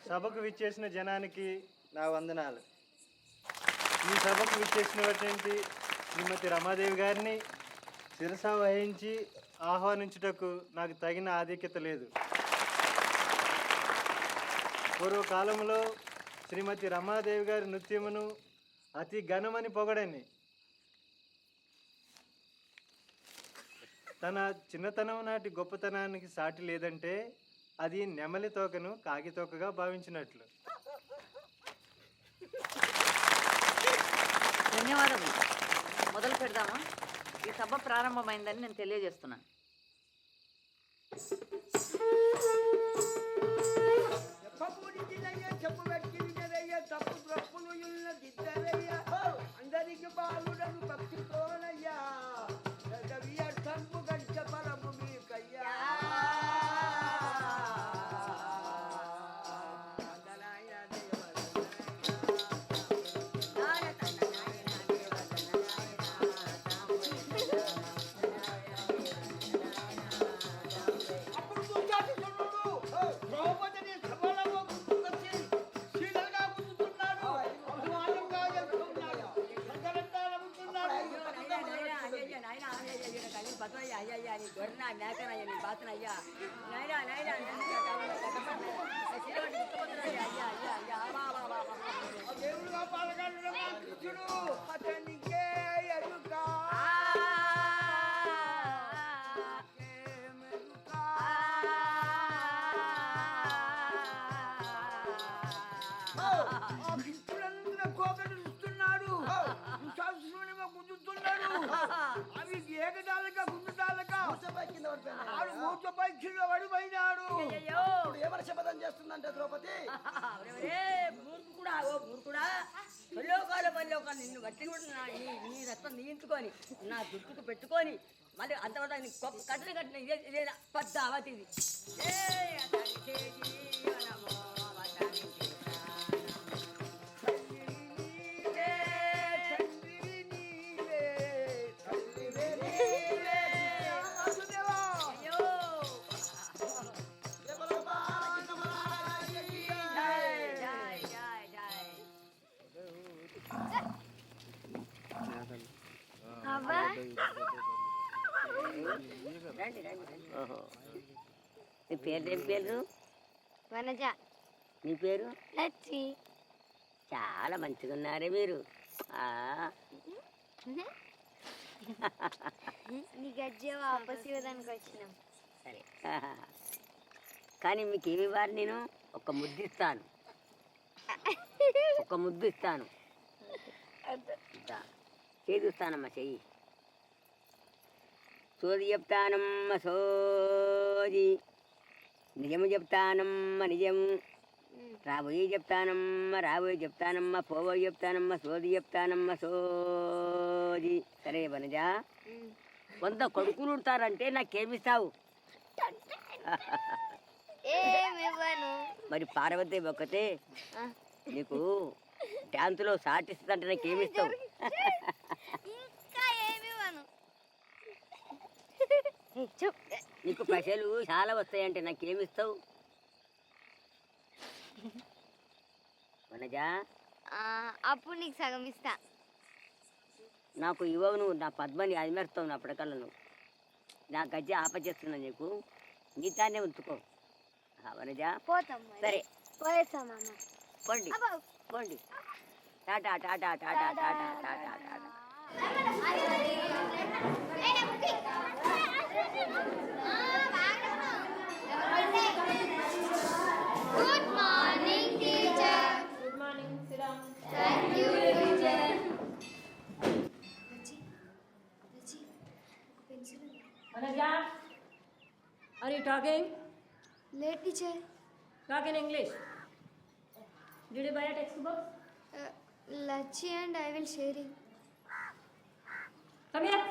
సభకు విచ్చేసిన జనానికి నా వందనాలు. ఈ సభకు విచ్చేసినటువంటి శ్రీమతి రమాదేవి గారిని శిరస వహించి ఆహ్వానించుటకు నాకు తగిన ఆధిక్యత లేదు. పూర్వకాలంలో శ్రీమతి రమాదేవి గారి నృత్యమును అతి ఘనమని పొగడని, తన చిన్నతనం నాటి గొప్పతనానికి సాటి లేదంటే అది నెమలి తోకను కాకి తోకగా భావించినట్లు. ధన్యవాదములు. మొదలు పెడదామా? ఈ సభ ప్రారంభమైందని నేను తెలియజేస్తున్నాను. అందరికి బాలుడను భక్తితోనయ్యా గడిచ పరము మీకయ్యా అయ్యా నీ గొర్రె మేకనయ్యా నీ బాతనయ్యా నైనా నైనా దేవుడుగా పాల్గొనడం కృష్ణుడు అతనికే ఎరుక కోకలు ఇస్తున్నాడు, గుంజుతున్నాడు. అవి ఏకదాలుగా గుంజుతాలుగా ఆడు మూచపై కింద పడిపోయినాడు. ఏమని శపథం చేస్తుందంటే ద్రౌపది, మూర్ఖుడా ఓ మూర్ఖుడా, పల్లోకాలు నిన్ను బట్టి కూడా నీ రక్తం నియించుకొని నా దుట్టుకు పెట్టుకొని మళ్ళీ అంతవరకు కట్టలు కట్టిన ఇదే పెద్ద అవతిది. నీ పేరు ఏం పేరు? వనజ. నీ పేరు? లచ్చి. చాలా మంచిగా ఉన్నారే మీరు. నీ గజ్జే వాపస్ ఇవ్వడానికి వచ్చినాం. సరే, కానీ మీకు ఏమి ఇవ్వాలి? నేను ఒక ముద్దు ఇస్తాను, ఒక ముద్దు ఇస్తాను. చేదుస్తానమ్మా, చెయ్యి. సోది చెప్తానమ్మ సోది, నిజము చెప్తానమ్మ నిజము, రాబోయే చెప్తానమ్మ రాబోయే చెప్తానమ్మ, పోబోయే చెప్తానమ్మ, సోది చెప్తానమ్మ సోది. సరే వనజ, 100 కొడుకులు ఉంటారంటే నాకేమిస్తావు? మరి పార్వతి ఒక్కతే నీకు డ్యాన్సులో సాటిస్తుందంటే నాకేమిస్తావు? నీకు పైసలు చాలా వస్తాయంటే నాకేమిస్తావు వనజ? అప్పుడు నీకు సగం ఇస్తా. నాకు ఇవ్వవు నువ్వు, నా పద్మని అదిమేస్తావు నా పడకల్లో. నువ్వు నా గజ్జ ఆపచేస్తున్నా నీకు, నీతానే ఉంచుకో వనజ. సరే పోండి పోండి, Tata Tata Tata Tata Tata Tata. Good morning, teacher. Good morning, sit down. Thank you, teacher. Vanaja, are you talking? Late, teacher. Talk in English. Did you buy a textbook? Lachi and I will sharing. Come here.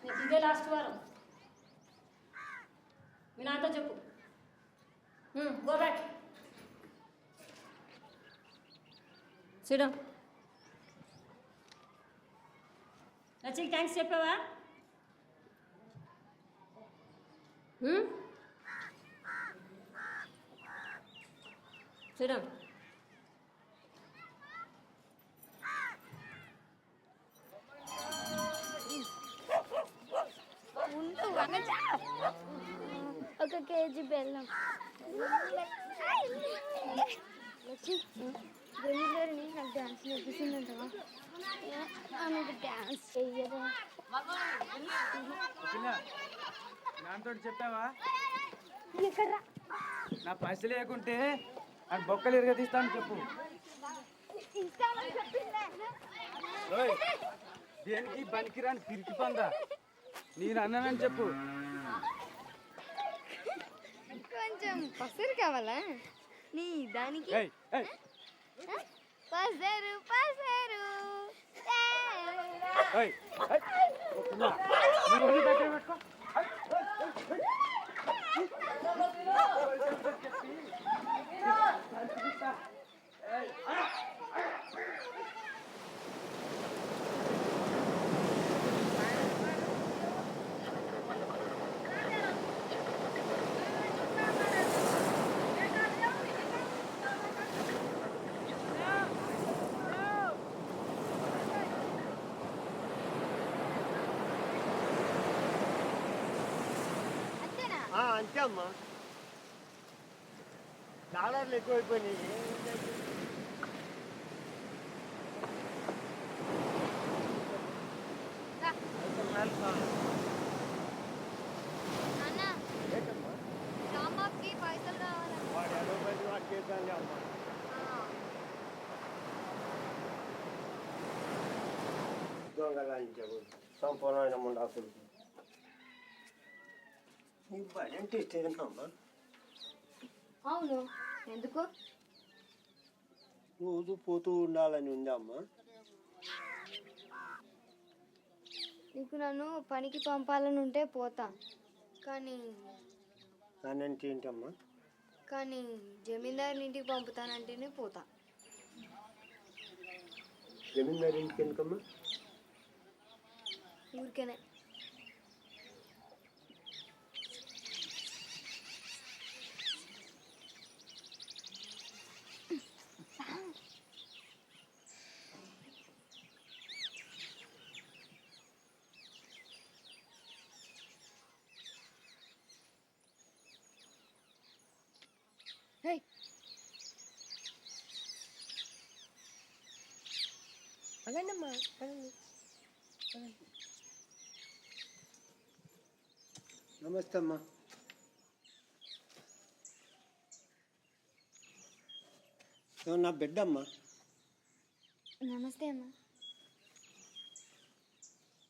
నీకు ఇదే last వారం. మీ నాతో చెప్పు. Go back. Sit down. లచ్చికి thanks చెప్పావా? చూడం ఉండు వనజ. ఒక కేజీ బెల్లం. లచ్చి గెలిగారిని నాకు డాన్స్ నేర్పిస్తుందంటవా? ఆమెకు డాన్స్ చెయ్యదా? నాతో చెప్పావా? ఇక్కడ నా పైసలు లేకుంటే నాకు బొక్కలు ఇరగదీస్తాను చెప్పు. ఇస్తామని చెప్పిందే. ఓయ్, దేనికి పనికిరాని పిరికి పందా, నేను అన్నానని చెప్పు. కొంచెం పసరు కావాలా నీ దానికి? ఏయ్, ఏయ్, పసరు పసరు. ఏయ్, ఏయ్, ఓకేనా? నువ్వు ఒళ్ళు దగ్గర పెట్టుకో. అంతేనా? అంతే అమ్మా, డాలర్లు ఎక్కువైపోయినాయి. నాన్న రాంబాబుకి పైసలు కావాలా? వాడు 50 వాడు చేద్దాం అమ్మా. దొంగలాంచావు సంపూర్ణమైన ముండాకులు. నీకు బడి అంటే ఇష్టమేనమ్మా? అవును, ఎందుకు? రోజు పోతూ ఉండాలని ఉందమ్మా. నీకు నన్ను పనికి పంపాలని ఉంటే పోతా, కానీ అంటే ఏంటమ్మా? కానీ జమీందారుని ఇంటికి పంపుతానంటేనే పోతా. జమీందారు ఇంటికి ఎందుకమ్మా? ఊరికేనే. Hey. అదండమ్మా. నమస్తే అమ్మా. నా బిడ్డ అమ్మా. నమస్తే అమ్మా.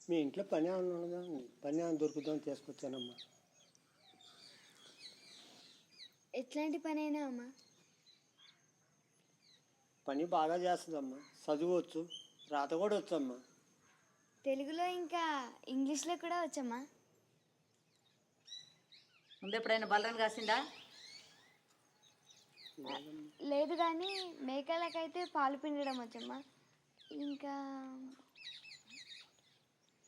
మీ ఇంట్లో పని ఏమన్నా ఉన్నదా? పని ఏమైనా దొరుకుతుందని తీసుకొచ్చానమ్మా. ఎట్లాంటి పని అయినా అమ్మా? పని బాగా చేస్తుందమ్మా, చదువువచ్చు, రాత కూడా వచ్చమ్మా. తెలుగులో ఇంకా ఇంగ్లీష్లో కూడా వచ్చమ్మా. ముందు ఎప్పుడైనా బలరాన్ని కాసిందా? లేదు, కానీ మేకలకైతే పాలు పిండడం వచ్చమ్మా. ఇంకా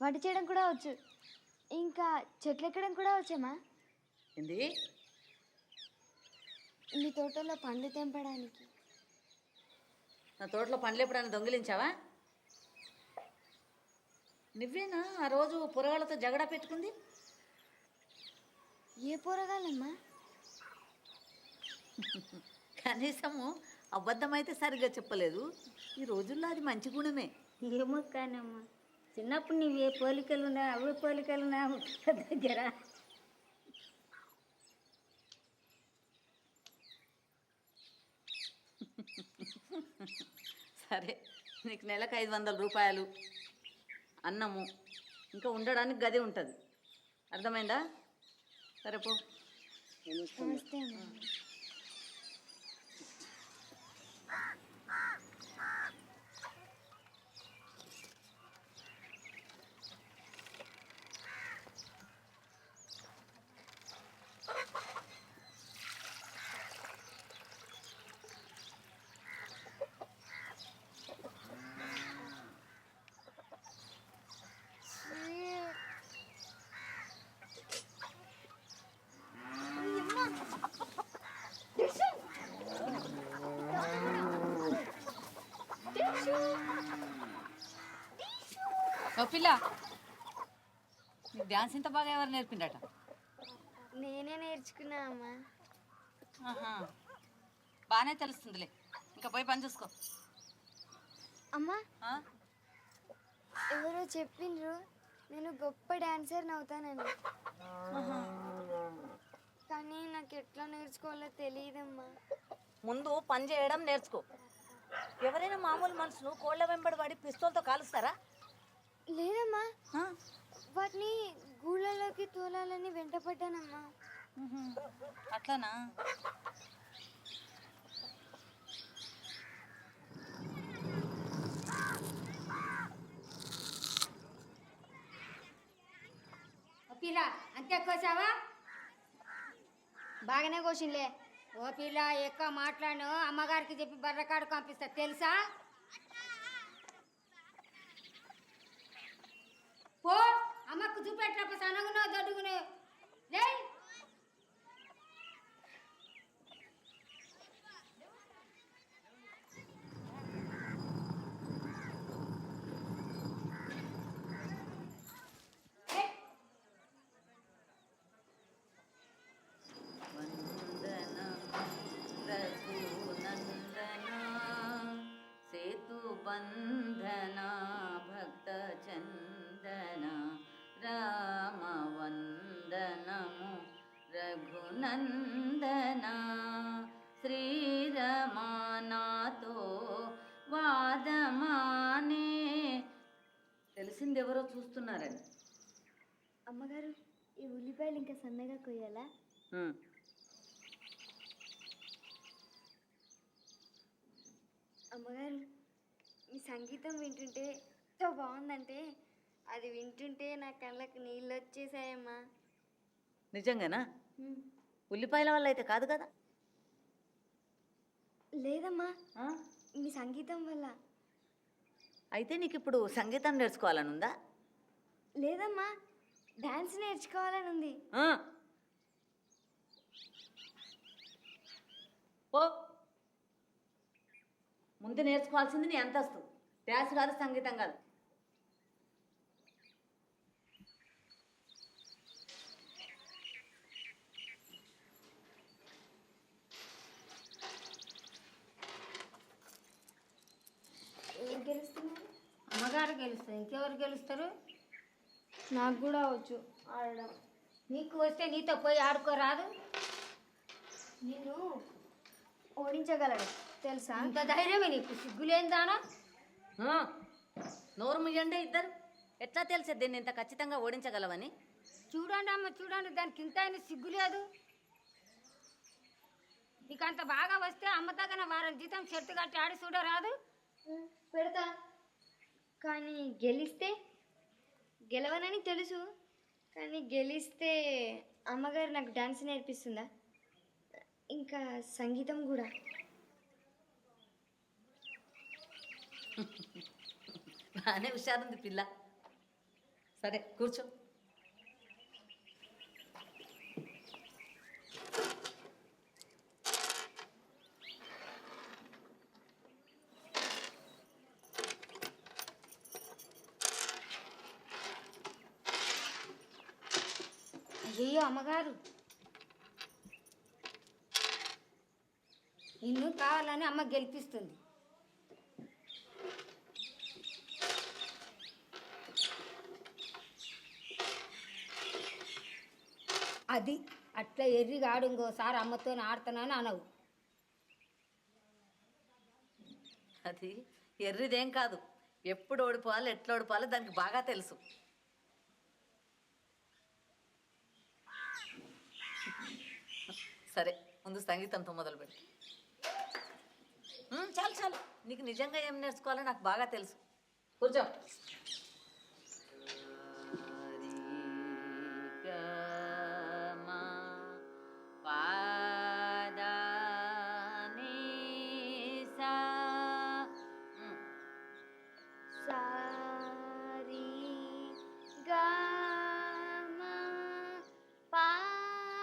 వంట చేయడం కూడా వచ్చు. ఇంకా చెట్లు ఎక్కడం కూడా వచ్చమ్మా. ఏంది? మీ తోటలో పండ్లు తెంపడానికి. నా తోటలో పండ్లు ఎప్పుడైనా దొంగిలించావా? నువ్వేనా ఆ రోజు పొరగాళ్ళతో జగడా పెట్టుకుంది? ఏ పోరగాలమ్మా? కనీసము అబద్ధమైతే సరిగ్గా చెప్పలేదు. ఈ రోజుల్లో అది మంచి గుణమే. ఏమో కానమ్మా, చిన్నప్పుడు నీవు ఏ పోలికలు ఉన్నా అవే పోలికలు ఉన్నా దగ్గర. సరే, నీకు నెలకు 500 రూపాయలు, అన్నము, ఇంకా ఉండడానికి గది ఉంటుంది. అర్థమైందా? సరే పో. నమస్తే అమ్మా. ఓ పిల్ల నీకు డ్యాన్స్ ఇంత బాగా ఎవరు నేర్పిండట? నేనే నేర్చుకున్నా అమ్మా. ఆహా, బాగానే తెలుస్తుందిలే. ఇంకా పోయి పని చూసుకో. అమ్మా ఆ? ఎవరో చెప్పిండ్రు నేను గొప్ప డాన్సర్ని అవుతానని. కానీ నాకు ఎట్లా నేర్చుకోవాలో తెలియదమ్మా. ముందు పని చేయడం నేర్చుకో. ఎవరైనా మామూలు మనుషులు కోళ్ళ వెంబడి పడి పిస్తోల్తో కాలుస్తారా? లేదమ్మా, ఆ? వాటిని గూళ్ళలోకి తోలాలని వెంటపడ్డానమ్మా. అట్లానా? పిల్ల అంతే కోసావా? బాగానే కోసిండ్లే. ఓ పిల్ల ఎక్కువ మాట్లాడు, అమ్మగారికి చెప్పి బర్రకాడు పంపిస్తా తెలుసా? పో అమ్మకు చూపెట్టినప్పుడు సనగునో దొడ్డుగునో లే. సేతు బంధన భక్త చందన రామ వందనము రఘునందన శ్రీరమానాతో వాదమానే. తెలిసింది ఎవరో చూస్తున్నారని. అమ్మగారు, ఈ ఉల్లిపాయలు ఇంకా సన్నగా కొయ్యాలా? అమ్మగారు, మీ సంగీతం వింటుంటే ఎంత బాగుందంటే అది వింటుంటే నా కళ్ళకు నీళ్ళు వచ్చేసాయమ్మా. నిజంగానా? ఉల్లిపాయల వల్ల అయితే కాదు కదా? లేదమ్మా, మీ సంగీతం వల్ల. అయితే నీకు ఇప్పుడు సంగీతం నేర్చుకోవాలని ఉందా? లేదమ్మా, డాన్స్ నేర్చుకోవాలని ఉంది. ఓ ముందు నేర్చుకోవాల్సింది నీ అంతస్తు. డ్యాన్స్ కాదు, సంగీతం కాదు. ఎవరు గెలుస్తున్నారు? అమ్మగారు గెలుస్తారు, ఇంకెవరు గెలుస్తారు? నాకు కూడా వచ్చు ఆడడం. నీకు వస్తే నీతో పోయి ఆడుకోరాదు? నిన్ను ఓడించగలడు తెలుసా? అంత ధైర్యమే నీకు? సిగ్గులేందానా? నోరు ముయ్యండి ఇద్దరు. ఎట్లా తెలిసే దీన్ని ఇంత ఖచ్చితంగా ఓడించగలవని? చూడండి అమ్మ చూడండి, దానికి ఇంత అయినా సిగ్గు లేదు. నీకు అంత బాగా వస్తే అమ్మ తగిన వారం జీతం చెట్టు కట్టి ఆడి చూడరాదు? పెడతా. కానీ గెలిస్తే? గెలవనని తెలుసు, కానీ గెలిస్తే అమ్మగారు నాకు డాన్స్ నేర్పిస్తుందా? ఇంకా సంగీతం కూడా. బాగానే హుషారుంది పిల్ల. సరే కూర్చో. అయ్యో అమ్మగారు, నిన్ను కావాలని అమ్మ గెలిపిస్తుంది. అది అట్లా ఎర్రిగా ఆడు, ఇంకోసారి అమ్మతో ఆడుతున్నాను అనవు. అది ఎర్రిదేం కాదు. ఎప్పుడు ఓడిపోవాలి, ఎట్లా ఓడిపోవాలి దానికి బాగా తెలుసు. సరే ముందు సంగీతంతో మొదలుపెట్టు. చాలు చాలు, నీకు నిజంగా ఏం నేర్చుకోవాలో నాకు బాగా తెలుసు. కూర్చో.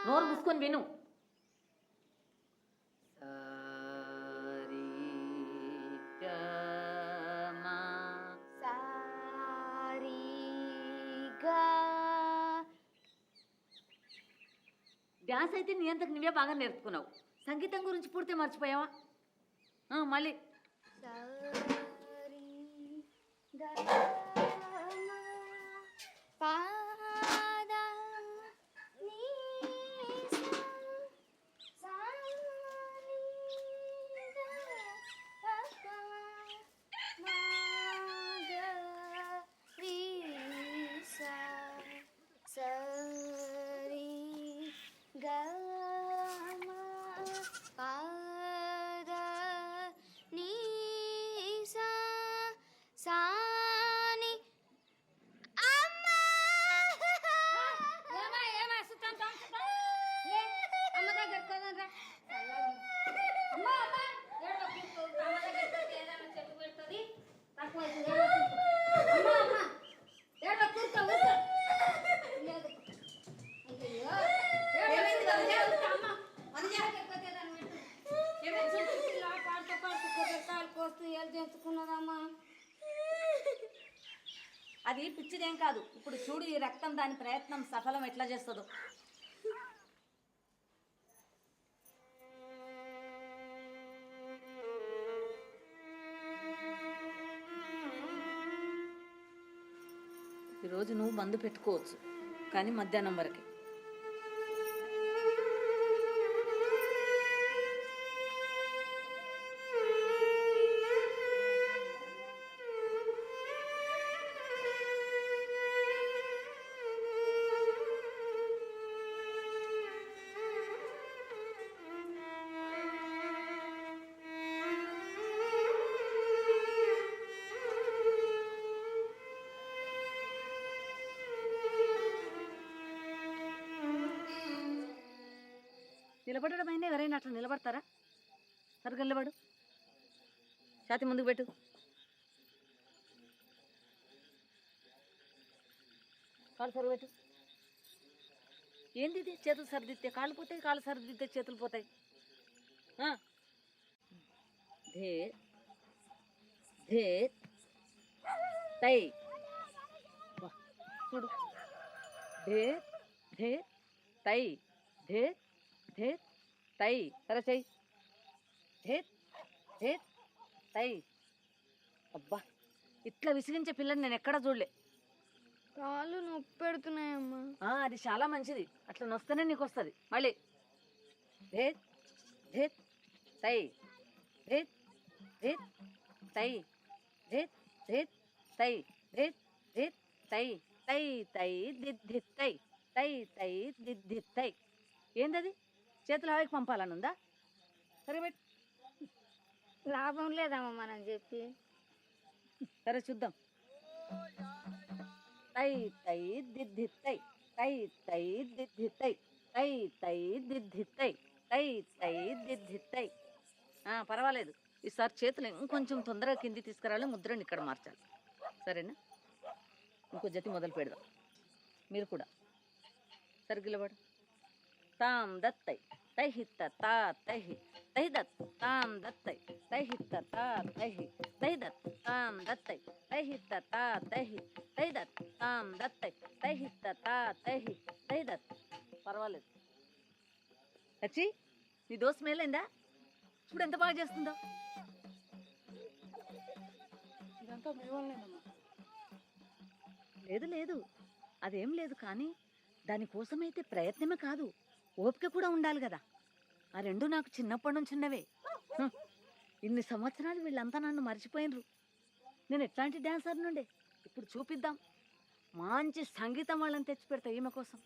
నోరు మూసుకొని విను. సారీ డ్యాన్స్ అయితే నీ అంతకు నువ్వే బాగా నేర్చుకున్నావు. సంగీతం గురించి పూర్తి మర్చిపోయావా? మళ్ళీ అది పిచ్చిదేం కాదు. ఇప్పుడు చూడు ఈ రక్తం దాని ప్రయత్నం సఫలం ఎట్లా చేస్తుందో. ఈరోజు నువ్వు మందు పెట్టుకోవచ్చు, కానీ మధ్యాహ్నం వరకే. నిలబడడం అయినా ఎవరైనా అట్లా నిలబడతారా? సరిగ్గా నిలబడు, ఛాతి ముందుకు పెట్టు. కాళ్ళు సరుగు పెట్టు. ఏంది ఇది? చేతులు సరిదిద్దే కాళ్ళు పోతాయి, కాళ్ళు సరిదిద్దే చేతులు పోతాయి. ధేర్ ధేర్ తై. చూడు, ధేర్ ధేర్ తై, ధేర్ ధేర్ తై. సరే చెయ్యి. ధేర్ ధేర్ తై. అబ్బా, ఇట్లా విసిగించే పిల్లని నేను ఎక్కడా చూడలే. కాళ్ళు నొప్పి పెడుతున్నాయమ్మా. అది చాలా మంచిది, అట్లా నొస్తేనే నీకు వస్తుంది. మళ్ళీ ధేర్ ధేర్ తై, ధేర్ ధేర్ తై, ధేర్ ధేర్ తై, ధేర్ ధేర్ తై. తై తై దిద్ది తై, తై తై దిద్ది తై. ఏందది? చేతులు హవాయికి పంపాలనుందా? సరే పెట్టు. లాభం లేదమ్మా మనం చెప్పి. సరే చూద్దాం. తై తై దిద్ది తై, తై తై దిద్ది తై, తై తై దిద్ది తై, తై తై దిద్ది తై. పర్వాలేదు, ఈసారి చేతులు ఇంకొంచెం తొందరగా కింది తీసుకురావాలి, ముద్రని ఇక్కడ మార్చాలి. సరేనా? ఇంకో జతి మొదలు పెడదాం. మీరు కూడా సరిగిలబడు. తాం దత్తై తైహిత్త తా తైహి తైదత్ తాం దత్తై తైహిత్త తా తైహి తైదత్ తాం దత్తై తైహిత్త తా తైహి తైదత్ తాం దత్తై తైహిత్త తా తైహి తైదత్. పర్వాలేదు. వచ్చి నీ దోశ మేలైందా? ఇప్పుడు ఎంత బాగా చేస్తుందో. లేదు లేదు, అదేం లేదు. కానీ దానికోసమైతే ప్రయత్నమే కాదు, ఓపిక కూడా ఉండాలి కదా. ఆ రెండు నాకు చిన్నప్పటి నుంచి ఉన్నవే. ఇన్ని సంవత్సరాలు వీళ్ళంతా నన్ను మర్చిపోయినరు. నేను ఎట్లాంటి డ్యాన్సర్ నుండే. ఇప్పుడు చూపిద్దాం. మంచి సంగీతం వాళ్ళని తెచ్చి పెడతా ఈమె కోసం.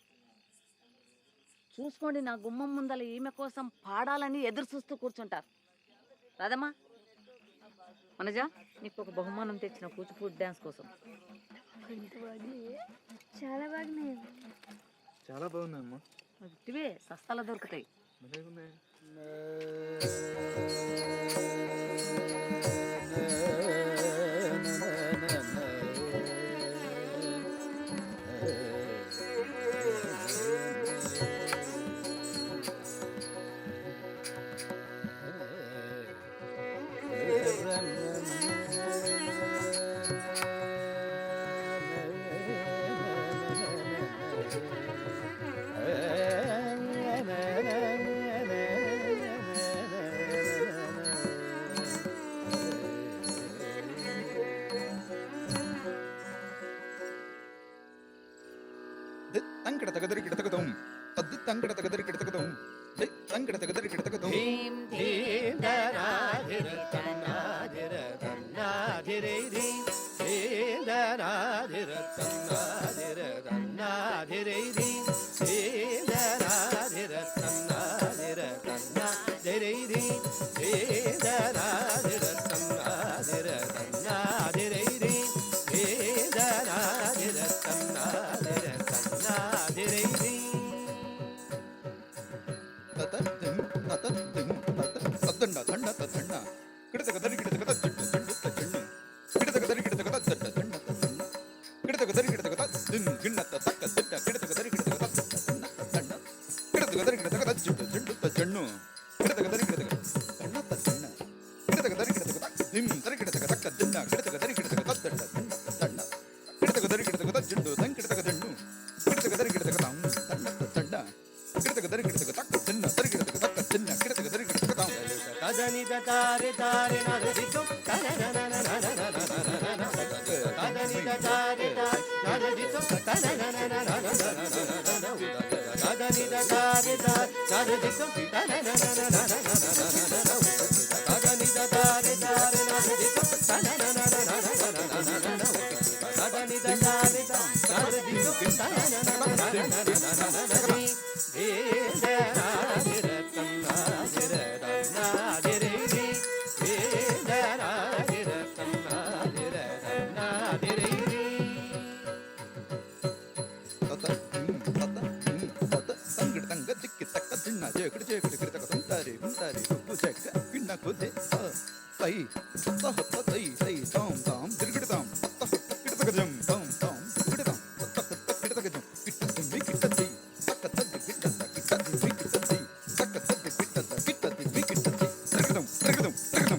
చూసుకోండి, నా గుమ్మం ముందల ఈమె కోసం పాడాలని ఎదురు చూస్తూ కూర్చుంటారు. రాదమ్మా, మనజ, నీకు ఒక బహుమానం తెచ్చిన కూచిపూడి డ్యాన్స్ కోసం. చాలా బాగున్నాయి. చాలా బాగున్నాయమ్మా. ఇవే సస్తాలో దొరుకుతాయి. తంగడ తగదరి కిడతకదం తద్ది తంగడ తగదరి కిడతకదం జై తంగడ తగదరి కిడతకదం ధీం ధీం ధనాధిర తన్నాధిర తన్నాధిరే ధీం ధీం ధనాధిర తన్నాధిర తన్నాధిరే ధీం ధీం ధనాధిర తన్నాధిర తన్నాధిరే ధీం ధీం ధనాధిర తన్నాధిర తన్నాధిరే ధీం ధీం ధనాధిర తన్నాధిర తన్నాధిరే ధీం తతద్దిం తతద్దిం తద్దండ దండ తద్దండ కిడతకదరి కిడతకద జడ్డు జడ్డు తజడ్డు కిడతకదరి కిడతకద జడ్డ దండ తద్దండ కిడతకదరి కిడతకద దిం గిన్నత తక్క జడ్డ కిడతకదరి కిడతకద జడ్డ దండ తద్దండ కిడతకదరి కిడతకద జడ్డు జడ్డు తజడ్డు కిడతకదరి కిడతకద దండ తద్దండ కిడతకదరి కిడతకద దిం తరి కిడతకద తక్క జడ్డ కిడతకదరి కిడతకద జడ్డ దండ తద్దండ కిడతకదరి కిడతకద జడ్డు దం కిడతక జడ్డు కిడతకదరి కిడతకద దండ తద్దండ కిడతకదరి కిడతకద తక్క జడ్డ తరి కిడతకద తక్క జడ్డ కిడతకదరి కిడతకద కదని తారే తారే నరదితో కదని తారే నరదితో కదని తారే నరదితో కదని తారే తారే నరదితో కదని తారే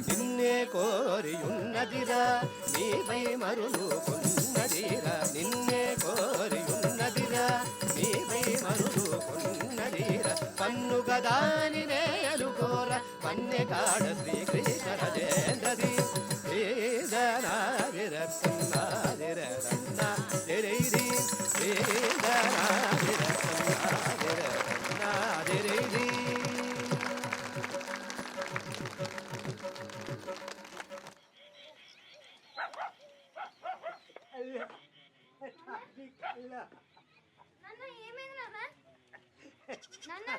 నిన్నే కోరియున్నదిరా నీపై మరులు కొన్నదిరా నిన్నే కోరియున్నదిరా నీపై మరులు కొన్నదిరా పన్ను గదాని నేలుకోర పన్నె కాడ శ్రీకృష్ణ రాజేంద్రది వేదనాదిర సన్నాదిర సన్నాదిరైరి వేదనాదిర సన్నాదిర సన్నాదిరైరి నాన్న ఏమైంది నాన్న నాన్న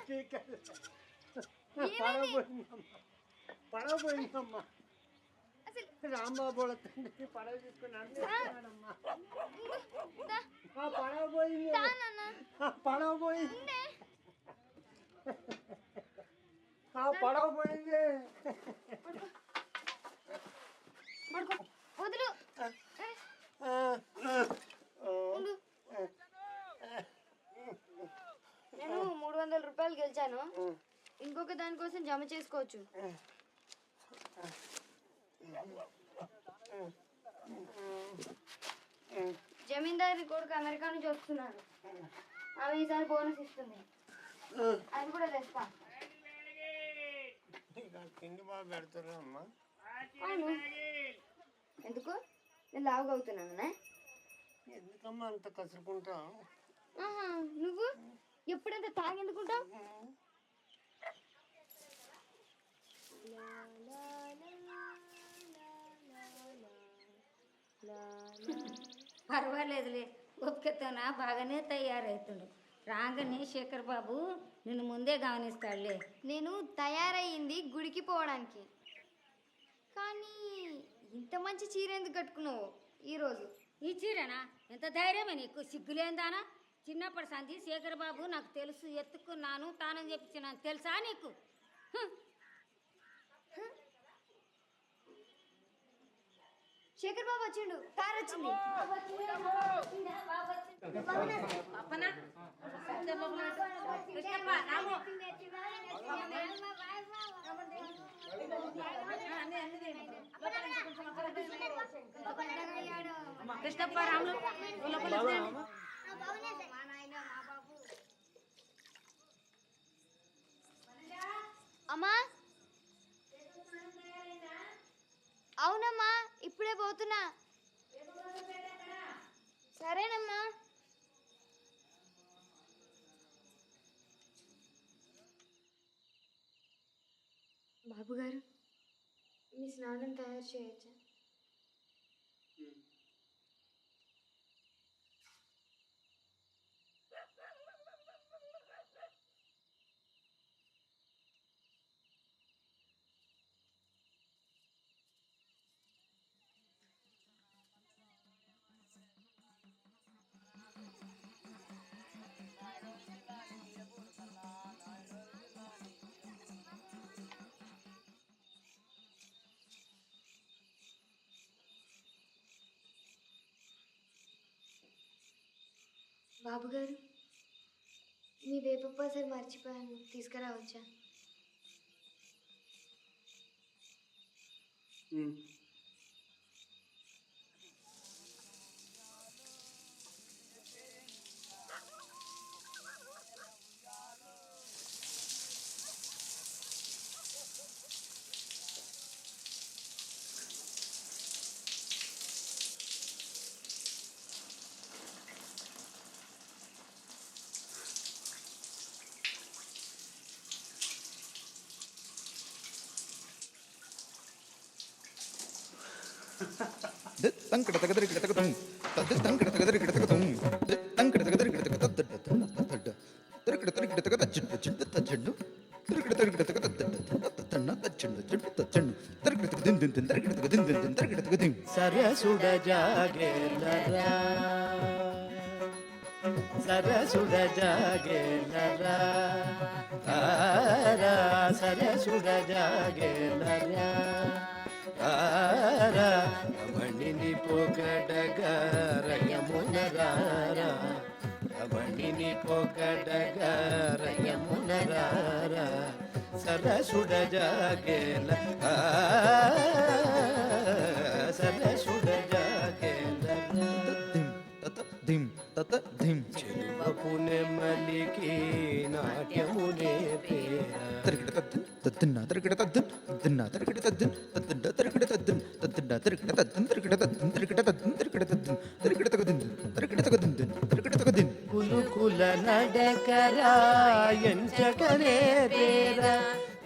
పడవ పోయిందమ్మా అసలు రాంబాబు వాళ్ళ తండ్రి పడవ తీసుకుని అన్నాడమ్మా దా పడవ పోయింది దా నాన్న పడవ పోయింది ఉండే పడవ పోయింది పడుకో వదులు ఉండు. నేను 300 రూపాయలు గెలిచాను ఇంకొక దానికోసం జమ చేసుకోవచ్చు జమీందారి కొడుకు అమెరికా నుంచి వస్తున్నాడు ఆమె ఈసారి బోనస్ ఇస్తుంది అది కూడా తెస్తా తిండి బాగా పెడతారమ్మా అవును ఎందుకు నేను లావుగా అవుతున్నానా ఎందుకమ్మా అంత కసురుకుంటావు నువ్వు ఎప్పుడంత తాగెందుకుంటావు పర్వాలేదులే ఒక్కతోన బాగానే తయారవుతుండు రాగానే శేఖర్ బాబు నిన్ను ముందే గమనిస్తాడులే. నేను తయారయ్యింది గుడికి పోవడానికి కానీ ఇంత మంచి చీర ఎందుకు కట్టుకున్నావు ఈరోజు ఈ చీరనా ఎంత ధైర్యమే నీకు సిగ్గులేందానా? చిన్నప్పటి సంధి శేఖర్ బాబు నాకు తెలుసు ఎత్తుకున్నాను తానని చెప్పించినాను తెలుసా నీకు? శేఖర్ బాబు వచ్చిండు కార్ వచ్చింది కృష్ణప్ప రాములు అమ్మా అవునమ్మా ఇప్పుడే పోతున్నా సరేనమ్మా బాబు గారు మీ స్నానం తయారు చేయొచ్చా? బాబు గారు మీ వేప మర్చిపోయాను, తీసుకురావచ్చా? సరసుడ జాగేలరా సరసుడ జాగేలరా తారా సరసుడ జాగేలరా తారా రమణిని పొగడగా రయమునరారా రమణిని పొగడగా రయమునరారా సరసుడ జాగేల సరసుడ జాగేల చెరువపు నెమ్మలికి నాట్యమునే పేరా కులుకుల నడకరా ఎంచకనే తేరా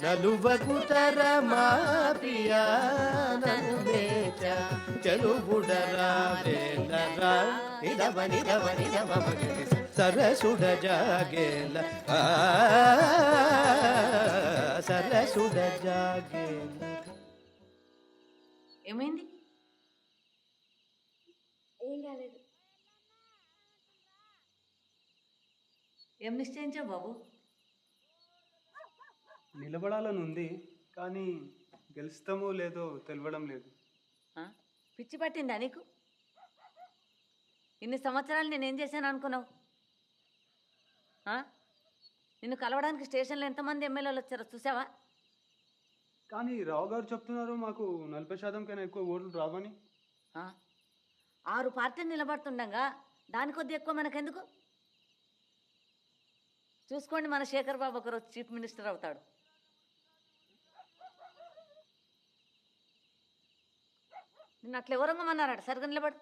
నలువకు తరమా ప్రియా నను మేచ చలుబుడరా వేలరా నిదవ నిదవ నిదవ మగరి సరసుడ జాగేల సరసుడ జాగేల. ఏమైంది? ఏం కాలేదు. ఏం నిశ్చయించావు బాబు? నిలబడాలని ఉంది, కానీ గెలుస్తామో లేదో తెలియడం లేదు. పిచ్చి పట్టిందా నీకు? ఇన్ని సంవత్సరాలు నేనేం చేశాను అనుకున్నావు? నిన్ను కలవడానికి స్టేషన్లో ఎంతమంది ఎమ్మెల్యేలు వచ్చారో చూసావా? కానీ రావు గారు చెప్తున్నారు మాకు 40% కన్నా ఎక్కువ ఓట్లు రావని. 6 పార్టీలు నిలబడుతుండగా దాని కొద్ది ఎక్కువ మనకెందుకు? చూసుకోండి, మన శేఖర్ బాబు ఒకరోజు చీఫ్ మినిస్టర్ అవుతాడు. నిన్ను అట్లా ఎవరంగమన్నారట, సరిగ్గా నిలబడు.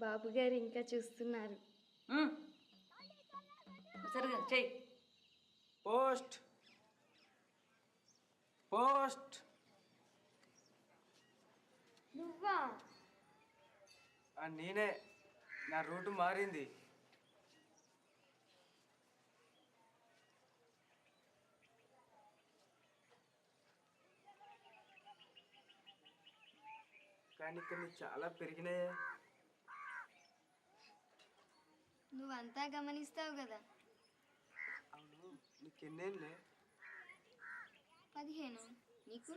బాబు గారు ఇంకా చూస్తున్నారు. సరిగ్గా చెయ్యి. Post post. నువ్వా? నేనే. నా రూటు మారింది. కానీ కొన్ని చాలా పెరిగినాయే. నువ్వంతా గమనిస్తావు కదా. అవును, నీకెన్నేళ్ళే? 15. నీకు?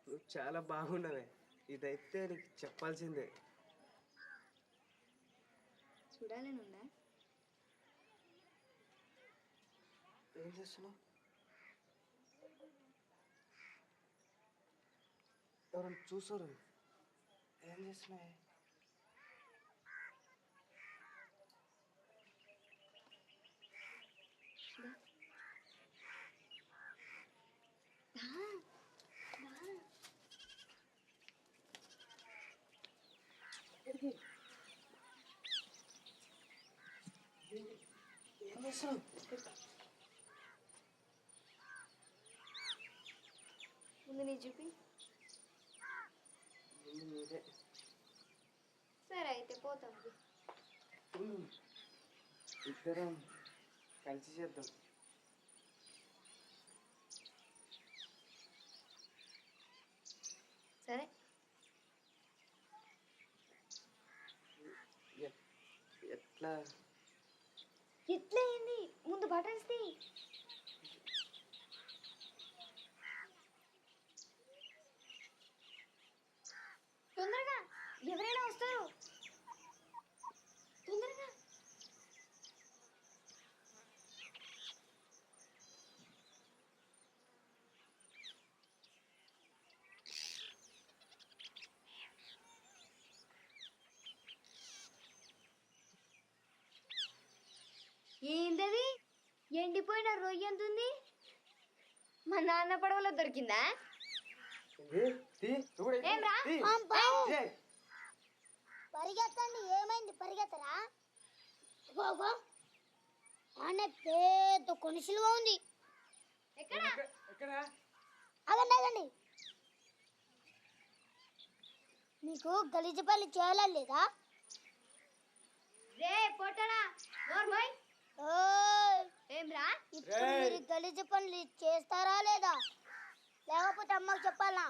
నువ్వు చాలా బాగున్నావే. ఇదైతే నీకు చెప్పాల్సిందే. చూడాలనుందా? ఏం చేస్తున్నావు? ఎవరైనా చూసారు? ఏం చేస్తున్నాయి? ఏం చేస్తున్నావు? చూపి. మీరే సరే అయితే పోతాం. ఇద్దరం కలిసి చేద్దాం. సరే ఎట్లా? ఎట్లా అయింది? ముందు బటన్స్ తీ. తొందరగా, ఎవరైనా వస్తారు. తొందరగా. ఏంటది? ఎండిపోయిన రొయ్య ఎంత ఉంది? మా నాన్న పడవలో దొరికిందా? ఏం రా? పరిగెత్తండి. ఏమైంది? పరిగెత్తరా? బాబా ఆనే పెద్ద కొనిసిలుగా ఉంది. ఎక్కడ? ఆగండి ఆగండి. మీకు గలీజ పని చేయాలా లేదా? రే పొట్టడా, నోర్మోయ్. ఏం రా? ఇప్పుడు మీరు గలీజ పనులు చేస్తారా లేదా? లేకపోతే అమ్మకు చెప్పాలా?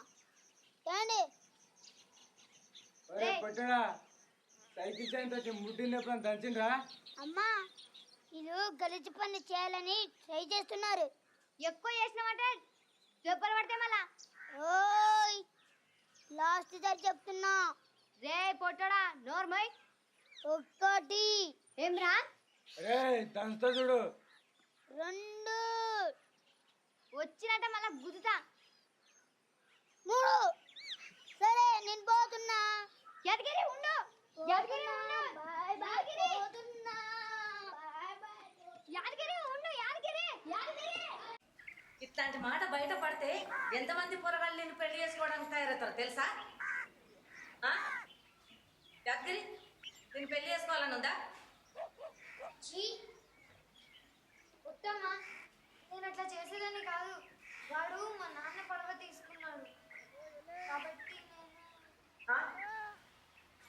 ఏండి? సైకిల్ చైన్ తెచ్చి ముట్టింది ఎప్పుడైనా దంచిండ్రా? అమ్మా వీళ్ళు గలీజ పని చేయాలని ట్రై చేస్తున్నారు. ఎక్కువ చేసినామంటే దెబ్బలు పడితే మళ్ళా. ఓయ్ లాస్ట్ సారి చెప్తున్నా. రే పొట్టడా, నోర్మోయ్. ఒకటి. ఏం రా? దంచుతా చూడు. రెండు. వచ్చినట్ట మళ్ళా గుద్దుతా. మూడు. సరే నేను పోతున్నా. యాదగిరి ఉండు. యాదగిరి ఉండు. యాదగిరి. పోతున్నా. యాదగిరి ఉండు. యాదగిరి. యాదగిరి. ఇట్లాంటి మాట బయట పడితే ఎంతమంది పొరగాళ్ళు నేను పెళ్లి చేసుకోవడానికి తయారవుతారు తెలుసా? దగ్గరి నేను పెళ్లి చేసుకోవాలని ఉందా? ఉత్తమ్మా, నేను అట్లా చేసేదాన్ని కాదు. వాడు మా నాన్న పడవ తీసుకున్నాడు కాబట్టి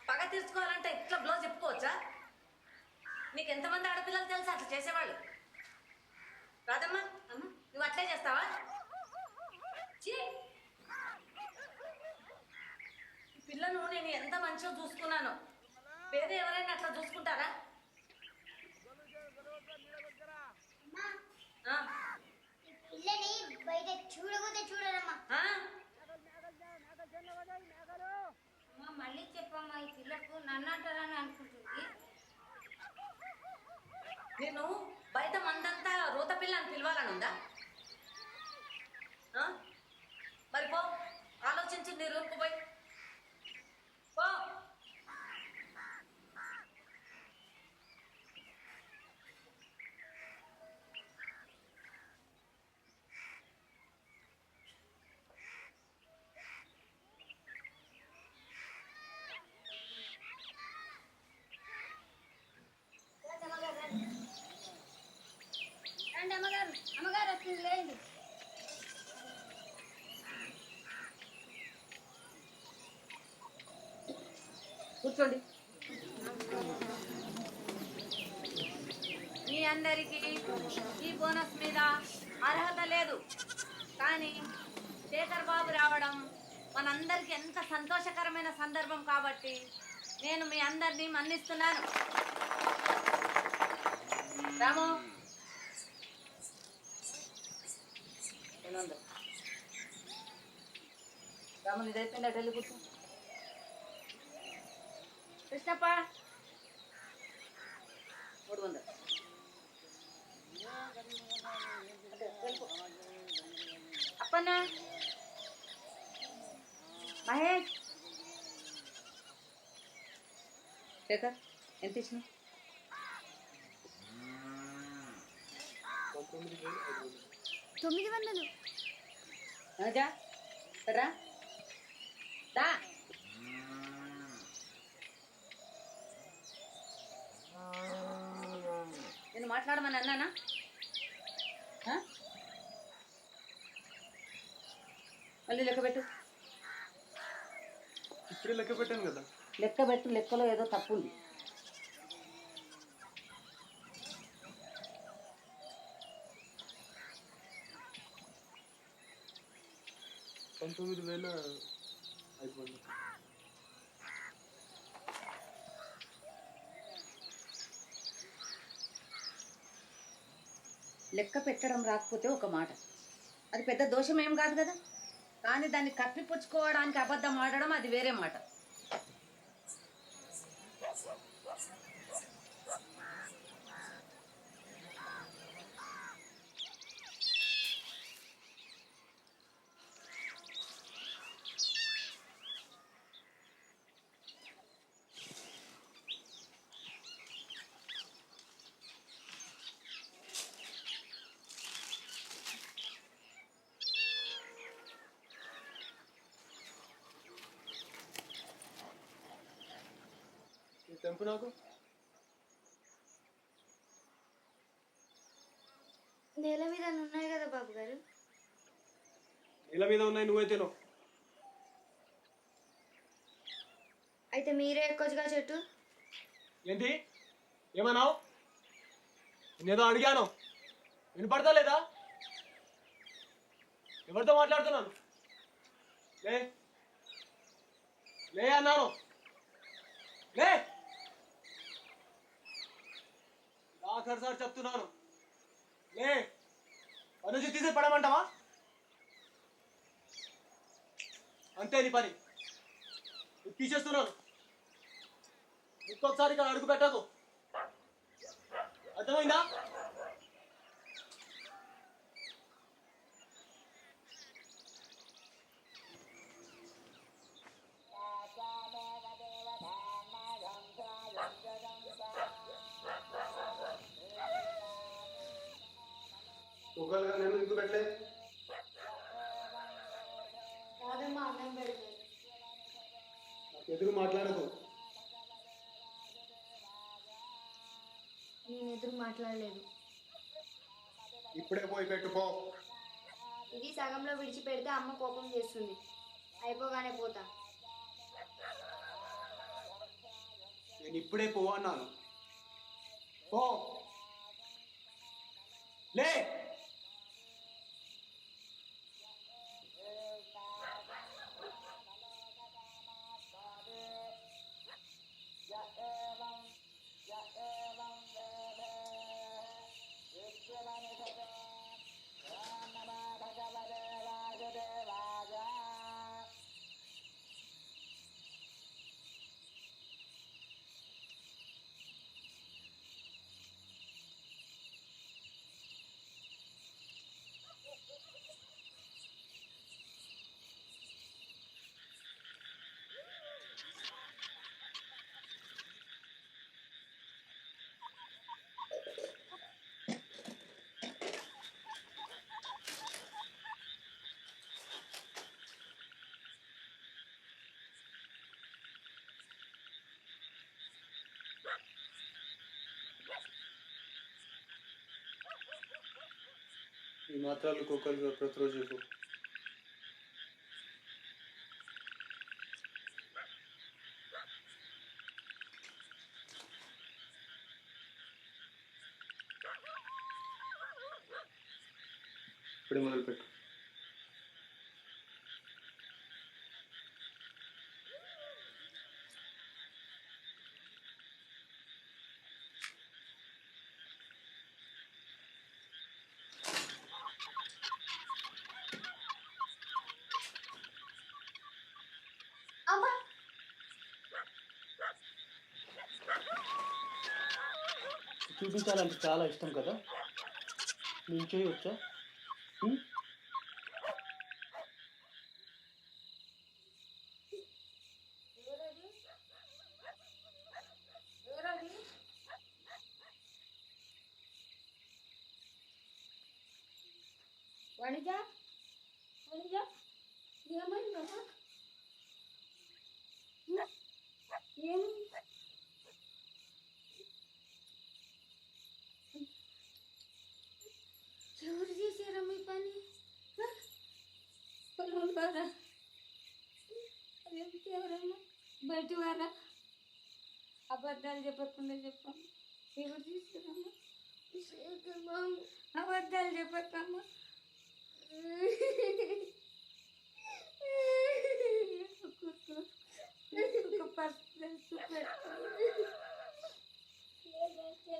పగ తీర్చుకోవాలంటే ఇట్లా బ్లౌజ్ చెప్పుకోవచ్చా? నీకు ఎంతమంది ఆడపిల్లలు తెలుసా అట్లా చేసేవాళ్ళు? రాదమ్మా, అమ్మ నువ్వు అట్లే చేస్తావా? ఈ పిల్లను నేను ఎంత మంచిగా చూసుకున్నాను. వేరే ఎవరైనా అట్లా చూసుకుంటారా? పిల్లని బయట చూడకపోతే చూడరమ్మా. మళ్ళీ చెప్పమ్మా, ఈ పిల్లకు నన్ను అంటారని అనుకుంటుంది. నేను బయట మందంతా రోత పిల్ల అని పిలవాలని ఉందా? మరి పో, ఆలోచించు నీ రూమ్కు పోయి పో. రండి అమ్మగారు. అమ్మగారు వచ్చింది, లేండి. కూర్చోండి. మీ అందరికీ ఈ బోనస్ మీద అర్హత లేదు, కానీ శేఖర్ బాబు రావడం మనందరికీ ఎంత సంతోషకరమైన సందర్భం కాబట్టి నేను మీ అందరినీ మన్నిస్తున్నాను. రాము, రాము ఇదైపోయిందా? ఢిల్లీ కూర్చో. కృష్ణప్ప 300. అప్పన్న, మహేష్, శేఖర్ ఎంత ఇచ్చినావు? 900. రాజా రా దా. నేను మాట్లాడమని అన్నానా? మళ్ళీ లెక్క పెట్టు. ఇప్పుడే లెక్క పెట్టాను కదా. లెక్క పెట్టు, లెక్కలో ఏదో తప్పు ఉంది. అయిపోయింది. లెక్క పెట్టడం రాకపోతే ఒక మాట, అది పెద్ద దోషం ఏం కాదు కదా. కానీ దాన్ని కప్పిపుచ్చుకోవడానికి అబద్ధం ఆడడం అది వేరే మాట. తెంపు నాకు. నేల మీద ఉన్నాయి కదా బాబు గారు. నేల మీద ఉన్నాయి, నువ్వైతేనో. అయితే మీరే ఎక్కొచ్చుగా చెట్టు. ఏంటి ఏమన్నావు? నేనేదో అడిగాను, వినపడతా లేదా? ఎవరితో మాట్లాడుతున్నాను? లే లే అన్నాను, లే. ఆఖరిసారి చెప్తున్నాను, లే. పని నుంచి తీసి పడమంటావా? అంతే నీ పని. తీసేస్తున్నాను. ఇంకొకసారి ఇక్కడ అడుగు పెట్టకు, అర్థమైందా? ఒకవేళ నేను ఎందుకు పెట్టలే? కాదమ్మా, అన్నం పెడితే. నాకు ఎదురు మాట్లాడకు. నేను ఎదురు మాట్లాడలేదు. ఇప్పుడే పోయి పెట్టుకో. ఇది సగంలో విడిచిపెడితే అమ్మ కోపం చేస్తుంది. అయిపోగానే పోతా. నేను ఇప్పుడే పో అన్నాను. పో, లే. ఈ మాత్రాలు కుక్కలు ప్రతిరోజు చెప్పు. ఇప్పుడే మొదలుపెట్టు. అమ్మా, చూపించాలంటే చాలా ఇష్టం కదా, నేను చేయవచ్చా? వణిజ వణిజ ఏమైందమ్మా? ఏమైంది? ఎవరు చేశారమ్మా ఈ పని? పొలంలో ఊరుకోరా ఎవరమ్మా బయట వారా అబద్ధాలు చెప్పకుండా చెప్పమ్మా ఎవరు తీసుకురమ్మా అబద్ధాలు చెప్పక్కమ్మా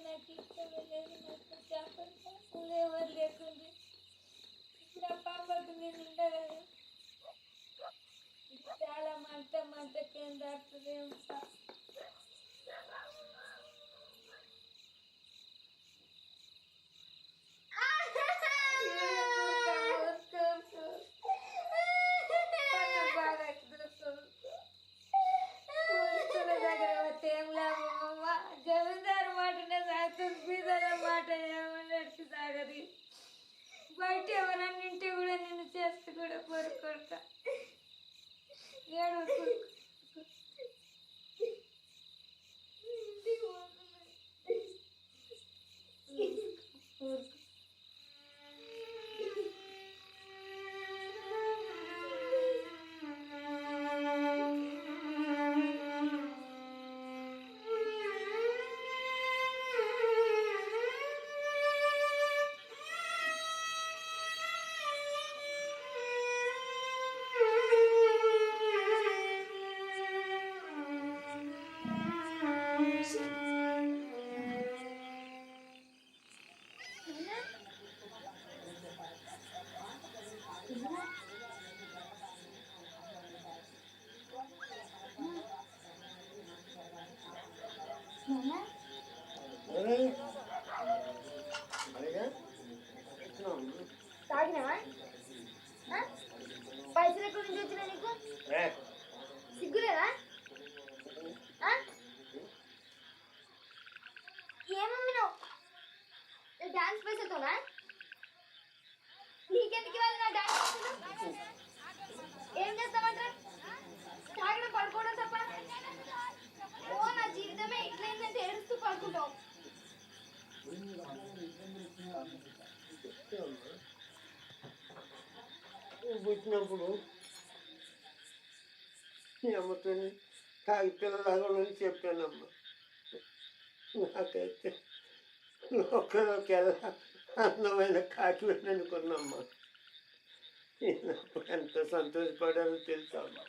నాకు ఇష్టం లేదు నాకు చెప్పండి ఎవరు లేకుండా ఇప్పుడు ఆ పాపకు నేను ఉండగలను చాలా మంట కింద జమీందారు మాటనే సాగుతుంది బీదల మాట ఏమన్నట్టు సాగది బయట ఎవరన్నా ఇంటి కూడా నిన్ను చేస్తూ కూడా కోరుకోడక ఏడు తాగినావా పైసలు ఎక్కడి నుంచి వచ్చినా నీకు సిగ్గులేదా ఏమమ్మినావు డాన్స్ పైసలతోనా నీకెందుకు ఇవ్వాలి నా డాన్స్ పైసలు ఏం చేస్తామంటారు తాగడం పడుకోవడం తప్ప ఓ నా జీవితమే ఇట్లయిందంటే ఏడుస్తూ పడుకుంటావు పుట్టినప్పుడు అమ్మతో తాగి పిల్లలాగని చెప్పానమ్మా నాకైతే లోకలోకెల్లా అందమైన కాకి అనుకున్నమ్మా అప్పుడు ఎంత సంతోషపడారో తెలుసమ్మా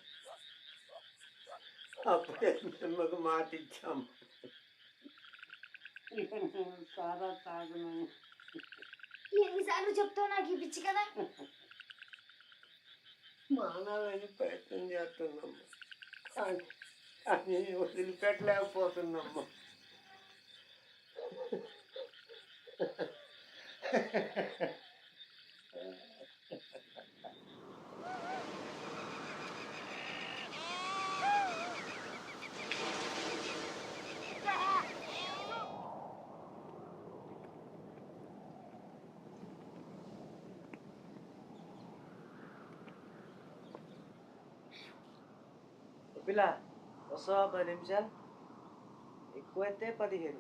అప్పుడే అమ్మకు మాట ఇచ్చాము సారా తాగమని ఎన్నిసార్లు చెప్తావు నాకు ఈ పిచ్చి కదా మానాలని ప్రయత్నం చేస్తున్నామ్మా కానీ వదిలిపెట్టలేకపోతున్నామ్మా పిల్ల వస్తావా 10 నిమిషాలు ఎక్కువైతే 15.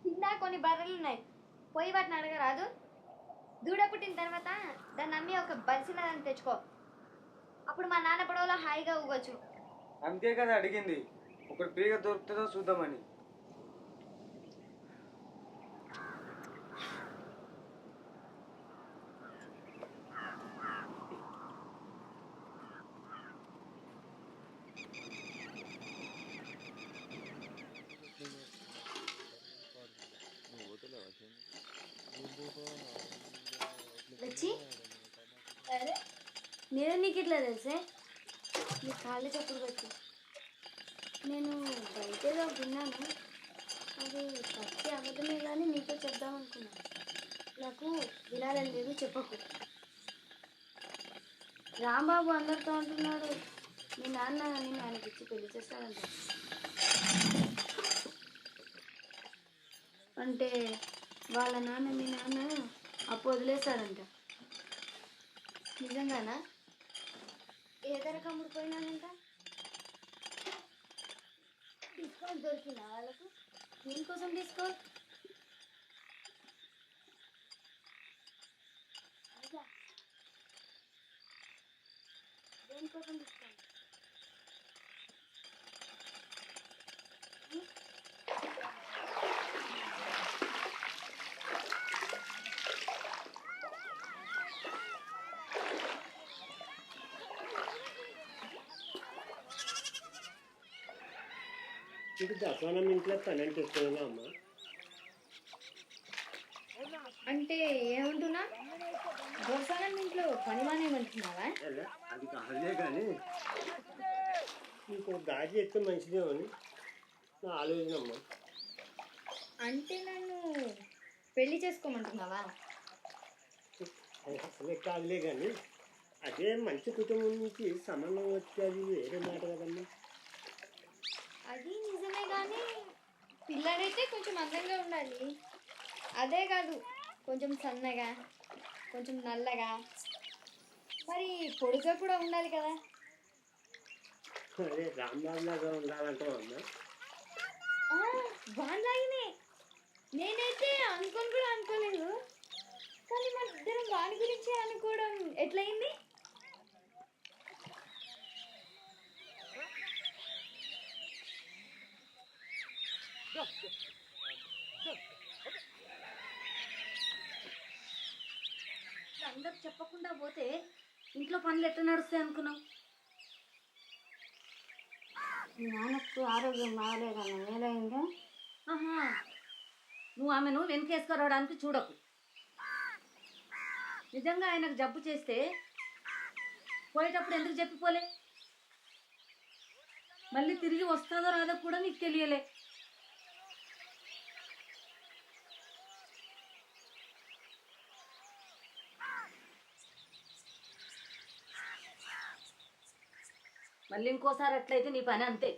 కింద కొన్ని బర్రెలు ఉన్నాయి పోయి వాటిని అడగరాదు దూడ పుట్టిన తర్వాత దాన్ని అమ్మి ఒక బలిసినదాన్ని తెచ్చుకో అప్పుడు మా నాన్న పడవలో హాయిగా ఊగొచ్చు అంతే కదా అడిగింది ఒకటి ఫ్రీగా దొరుకుతుందో చూద్దామని వచ్చి అరే నేను నీకు ఇట్లా తెలుసే నీ కాళ్ళు చప్పుడు పెట్టి నేను బయట ఏదో విన్నాను అది పచ్చి అబద్ధమే కానీ నీతో చెప్దాం అనుకున్నాను నాకు వినాలని లేదు చెప్పకు రాంబాబు అందరితో అంటున్నాడు మీ నాన్న నిన్ను ఆయనకి ఇచ్చి పెళ్లి చేస్తాడంట అంటే వాళ్ళ నాన్న మీ నాన్న అప్పు వదిలేస్తాడంట నిజంగానా ఏ ధర కమ్ముడిపోయినానంట డిస్కౌంట్ దొరికిందా వాళ్ళకు దేనికోసం డిస్కౌంట్ నీకు దసవనం ఇంట్లో పని అంటే ఇష్టమేనా అమ్మ? అంటే ఏమంటున్నా దోసానం ఇంట్లో పని మానేమంటున్నావా? అది కాదులే కానీ నీకు దారి చేస్తే మంచిదేమో అని నా ఆలోచన అమ్మ. అంటే నన్ను పెళ్లి చేసుకోమంటున్నావా? అసలే కాదులే కానీ అదే మంచి కుటుంబం నుంచి సంబంధం వచ్చి అది వేరే మాట కదమ్మా. అది నిజమే కానీ పిల్లడైతే కొంచెం అందంగా ఉండాలి. అదే కాదు కొంచెం సన్నగా, కొంచెం నల్లగా, మరి పొడుగా కూడా ఉండాలి కదా. అదే రాంబాబు లాగా ఉండాలంటావు అమ్మా. వాడిలాగానే నేనైతే అనుకోని కూడా అనుకోలేదు, కానీ మన ఇద్దరం వాడి గురించి అనుకోవడం ఎట్లయింది? అందరు చెప్పకుండా పోతే ఇంట్లో పనులు ఎట్లా నడుస్తాయి అనుకున్నావు? నాన్నకు ఆరోగ్యం బాగాలేదన్న ఏదైందా? ఆహా, నువ్వు ఆమెను వెనకేసుకురావడానికి చూడకు. నిజంగా ఆయనకు జబ్బు చేస్తే పోయేటప్పుడు ఎందుకు చెప్పిపోలే? మళ్ళీ తిరిగి వస్తుందో రాదో కూడా నీకు తెలియలే. మళ్ళీ ఇంకోసారి అట్లయితే నీ పని అంతే.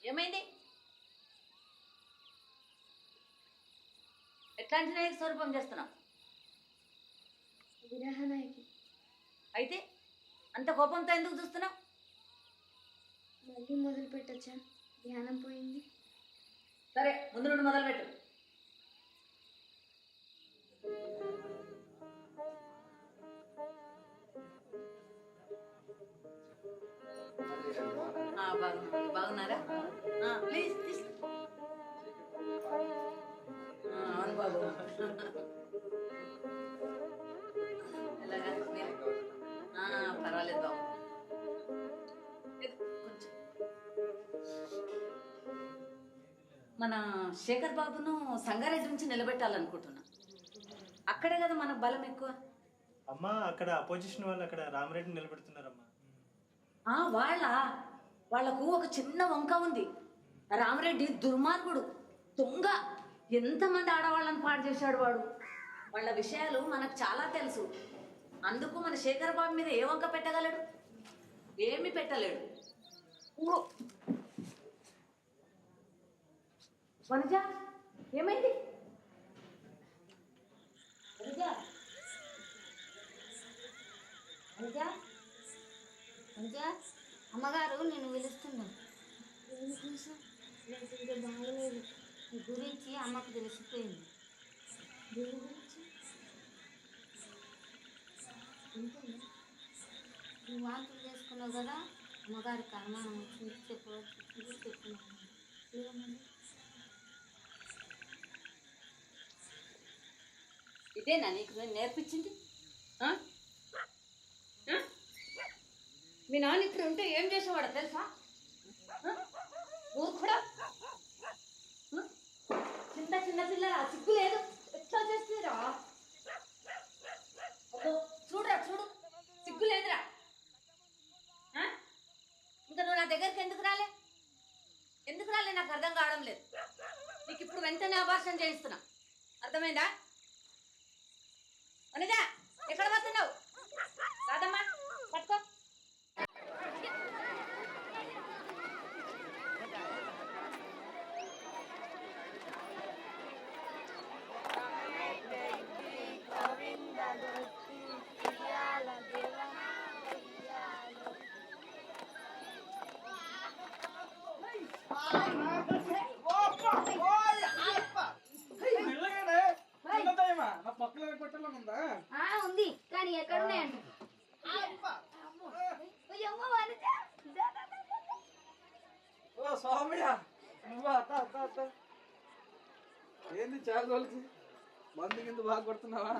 ఏమైంది? ఎట్లాంటి నాయకు స్వరూపం చేస్తున్నావు? విరహ నాయకి. అయితే అంత కోపంతో ఎందుకు చూస్తున్నావు? మళ్ళీ మొదలు పెట్టచ్చా? ధ్యానం పోయింది. సరే, ముందు నుండి మొదలుపెట్టు. బాగున్నారా? ప్లీజ్ అవును బాబు. ఎలాగా పర్వాలేదు బాబు. కొంచెం మన శేఖర్ బాబును సంగారెడ్డి నుంచి నిలబెట్టాలనుకుంటున్నా. అక్కడే కదా మనకు బలం ఎక్కువ. అమ్మా అక్కడ అపోజిషన్ వాళ్ళు అక్కడ రామరెడ్డిని నిలబెడుతున్నారమ్మా. వాళ్లకు ఒక చిన్న వంక ఉంది. రామరెడ్డి దుర్మార్గుడు, దొంగ. ఎంతమంది ఆడవాళ్ళని పాడు చేశాడు వాడు. వాళ్ళ విషయాలు మనకు చాలా తెలుసు. అందుకు మన శేఖర్ బాబు మీద ఏ వంక పెట్టగలడు? ఏమీ పెట్టలేడు. వనజ, ఏమైంది? వనజ, వనజ, వనజ, అమ్మగారు నేను పిలుస్తున్నాను. నాకు ఇంకా బాగలేదు. నీ గురించి అమ్మకు తెలిసిపోయింది. దేని గురించి? నువ్వు వాంతులు చేసుకున్నావు కదా, అమ్మగారికి అనుమానం వచ్చింది. చెప్పుకున్నాను. ఏమని? ఇదేనా నీకు నేను నేర్పించింది? ఆ? ఆ? మీ నాన్న ఇక్కడ ఉంటే ఏం చేసేవాడు తెలుసా? ఊరు కూడా చిన్న చిన్న పిల్లరా, సిగ్గు లేదు. ఎట్లా చేస్తారా? చూడరా, చూడు, సిగ్గు లేదురా. ఇంకా నువ్వు నా దగ్గరికి ఎందుకు రాలే? ఎందుకు రాలే నాకు అర్థం కావడం లేదు. నీకు ఇప్పుడు వెంటనే అబార్షన్ చేయిస్తున్నా, అర్థమైందా? వనజా, ఎక్కడ పోతున్నావు? రాదమ్మా, పట్టుకో. ఉంది కానీ ఎక్కడున్నాయంట? ఏంది చాలా రోజులకి మందు కింద బాగా కొడుతున్నావా?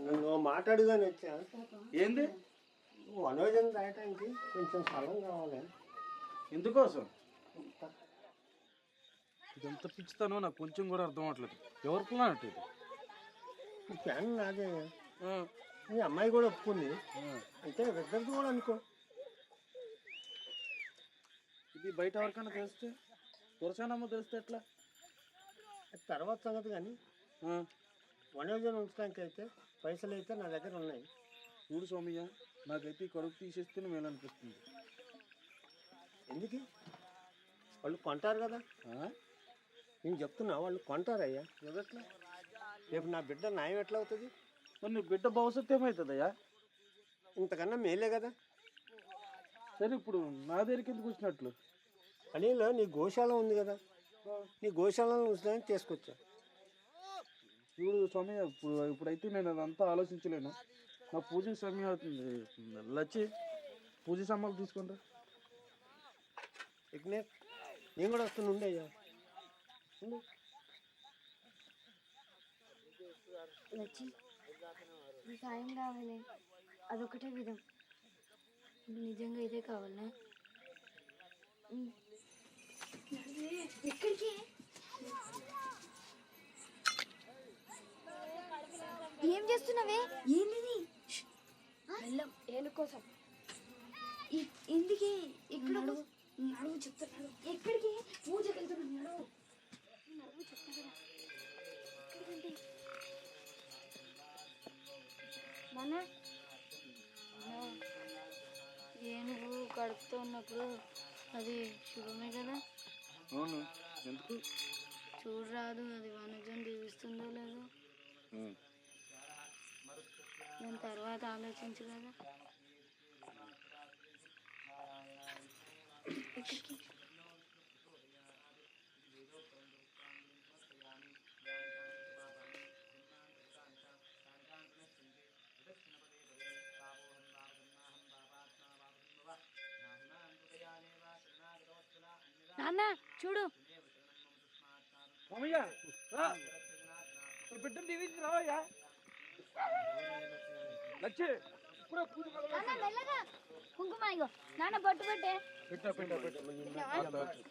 నువ్వు మాట్లాడుగానే వచ్చా. ఏంది? నువ్వు అనోజం రాయటానికి కొంచెం స్థలం కావాలి. ఎందుకోసం? ఇదంతా పిచ్చుతానో నాకు కొంచెం కూడా అర్థం అవట్లేదు. ఎవరు ప్లాన్ అంటే ఇది? ఈ ప్లాన్ నాదే. మీ అమ్మాయి కూడా ఒప్పుకుంది. అయితే ఇద్దరిది కూడా అనుకో. ఇది బయట ఎవరికైనా తెలిస్తే, తులసానమ్మ తెలిస్తే ఎట్లా? తర్వాత సంగతి కానీ వనయోజన ఉంచడానికి అయితే పైసలు అయితే నా దగ్గర ఉన్నాయి. చూడు సోమయ్య, నాకైతే ఈ కడుపు తీసేస్తే మేలనిపిస్తుంది. ఎందుకు? వాళ్ళు కొంటారు కదా. నేను చెప్తున్నా, వాళ్ళు కొంటారయ్యా. ఎదట్లా? రేపు నా బిడ్డ న్యాయం ఎట్లా అవుతుంది? మరి నీ బిడ్డ భవిష్యత్తు ఏమవుతుందయ్యా? ఇంతకన్నా మేలే కదా. సరే, ఇప్పుడు నా దగ్గరికి ఎందుకు వచ్చినట్లు? అనిలో నీ గోశాల ఉంది కదా, నీ గోశాలను ఉంచడానికి తీసుకొచ్చా. చూడు సమయం ఇప్పుడైతే నేను అదంతా ఆలోచించలేను. నా పూజ సమయం అవుతుంది. లచ్చి, పూజ సామాన్లు తీసుకుంటా. విఘ్నేష్, నేను కూడా వస్తున్నా. ఉండయ్యా, లచ్చి, నీ సాయం కావాలి. అదొకటే విధం. నిజంగా ఇదే కావాలా? ఎక్కడికి? ఏం చేస్తున్నావే? ఏంటిది? ఏను కోసం. ఎందుకే? ఇక్కడ నడువు చెప్తున్నాడు. ఎక్కడికి? పూజకి వెళ్తున్నాడు. నడువు చెప్తా కదా. ఎక్కడికంటే నాన్న, ఏనుగు కడుపుతో ఉన్నప్పుడు అది శుభమే కదా. అవును, ఎందుకు? చూడరాదు, అది వనజం దీవిస్తుందో లేదో. దాని తర్వాత ఆలోచించు కదా. ఎక్కడికి? నాన్న చూడు. బిడ్డను దీవించి రావయ్యా. లచ్చి, మెల్లగా కుంకుమ ఇగో. నాన్న బొట్టు పెట్టే.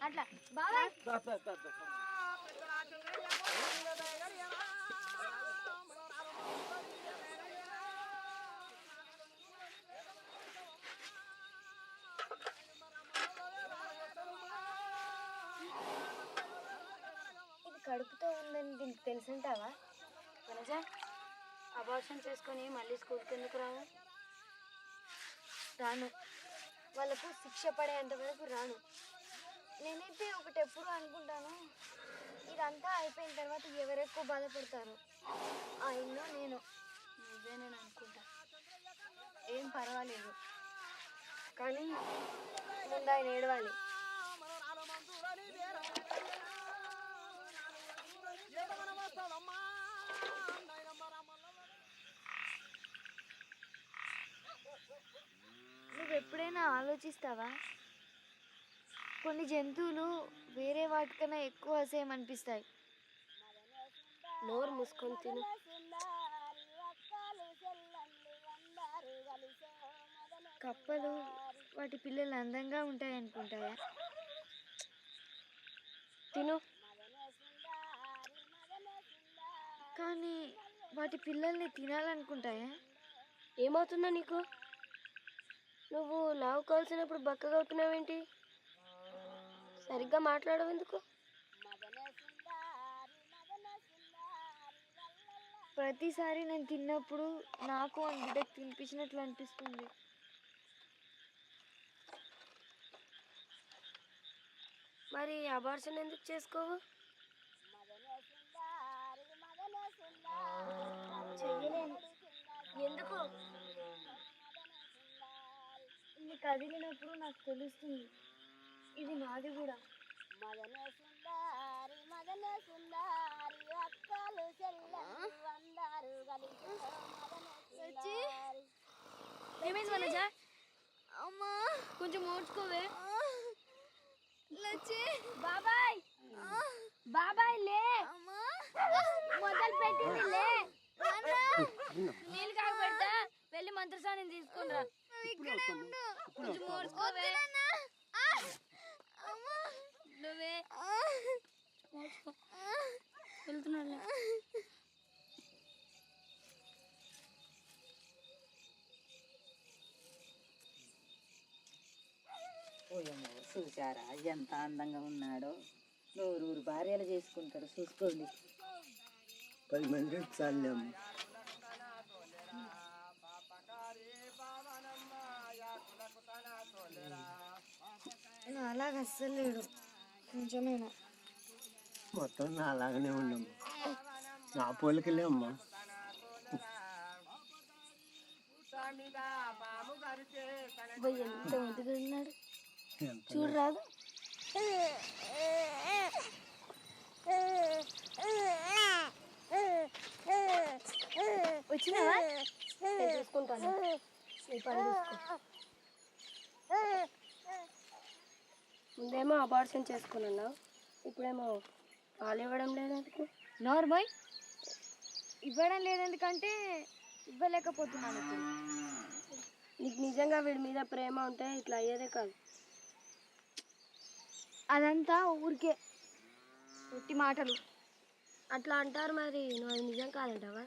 అట్లా బాబా. కడుపుతో ఉందని దీనికి తెలుసుంటావా? వనజ, అబార్షన్ చేసుకొని మళ్ళీ స్కూల్కి ఎందుకు రావు? రాను. వాళ్ళకు శిక్ష పడేంత వరకు రాను. నేనైతే ఒకటి ఎప్పుడు అనుకుంటాను, ఇదంతా అయిపోయిన తర్వాత ఎవరెక్కువ బాధపడతారు, ఆయనలో నేను అనుకుంటా. ఏం పర్వాలేదు, కానీ ముందు ఆయన ఏడవాలి. నువ్వు ఎప్పుడైనా ఆలోచిస్తావా? కొన్ని జంతువులు వేరే వాటికన్నా ఎక్కువ అసహ్యం అనిపిస్తాయి. నోరు మూసుకొని తిను. కప్పలు వాటి పిల్లలు అందంగా ఉంటాయి అనుకుంటాయా? తిను. కానీ వాటి పిల్లల్ని తినాలనుకుంటాయా? ఏమవుతుందా నీకు? నువ్వు లావు కాల్సినప్పుడు బక్కగా అవుతున్నావేంటి? సరిగ్గా మాట్లాడవు ఎందుకు? ప్రతిసారి నేను తిన్నప్పుడు నాకు ఆ బిడ్డకు తినిపించినట్లు అనిపిస్తుంది. మరి అబార్షన్ ఎందుకు చేసుకోవు? చెయ్యలేను. ఎందుకు? ఇది కదిలినప్పుడు నాకు తెలుస్తుంది, ఇది నాది కూడా. ఏమైంది వనజ? అమ్మా, కొంచెం ఓడ్చుకోవే. బాబాయ్, బాబాయ్ లే, మొదలు పెట్టింది లే. నీళ్ళు కాక పెడతా, వెళ్ళి మంత్రసాన్ని తీసుకుని రా. కొంచెం ఓడ్చుకోవే. నువ్వే వెళ్తున్నా. ఓయమ్మో, చూసారా ఎంత అందంగా ఉన్నాడో. నూరు భార్యలు చేసుకుంటారు, చూసుకోండి. 10 మంది చాలేము. అలాగ అస్సలు లేడు, కొంచెమేనా. మొత్తం నా అలాగనే ఉన్నాము. నా పోలికలే అమ్మా. ఎంత ముద్దుగా ఉన్నాడు చూడరాదు. వచ్చినావా? చూసుకుంటాను. ముందేమో అబార్షన్ చేసుకున్నావు, ఇప్పుడేమో పాలు ఇవ్వడం లేదందుకు. నార్మల్ ఇవ్వడం లేదందుకంటే ఇవ్వలేకపోతున్నాను ఇప్పుడు. నీకు నిజంగా వీడి మీద ప్రేమ ఉంటే ఇట్లా అయ్యేదే కాదు. అదంతా ఊరికే ఒట్టి మాటలు. అట్లా అంటారు, మరి నువ్వు అది నిజం కాదంటావా?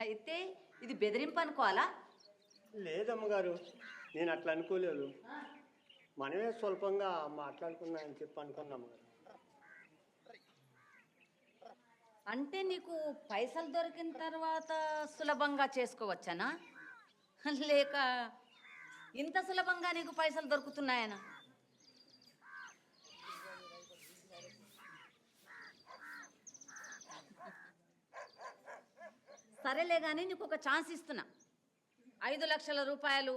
అయితే ఇది బెదిరింపు అనుకోవాలా? లేదమ్మగారు, నేను అట్లా అనుకోలేదు. మనమే స్వల్పంగా మాట్లాడుకున్నా అని చెప్పి అనుకున్నాము. అంటే నీకు పైసలు దొరికిన తర్వాత సులభంగా చేసుకోవచ్చానా, లేక ఇంత సులభంగా నీకు పైసలు దొరుకుతున్నాయనా? సరేలే కానీ నీకు ఒక ఛాన్స్ ఇస్తున్నా. 5 లక్షల రూపాయలు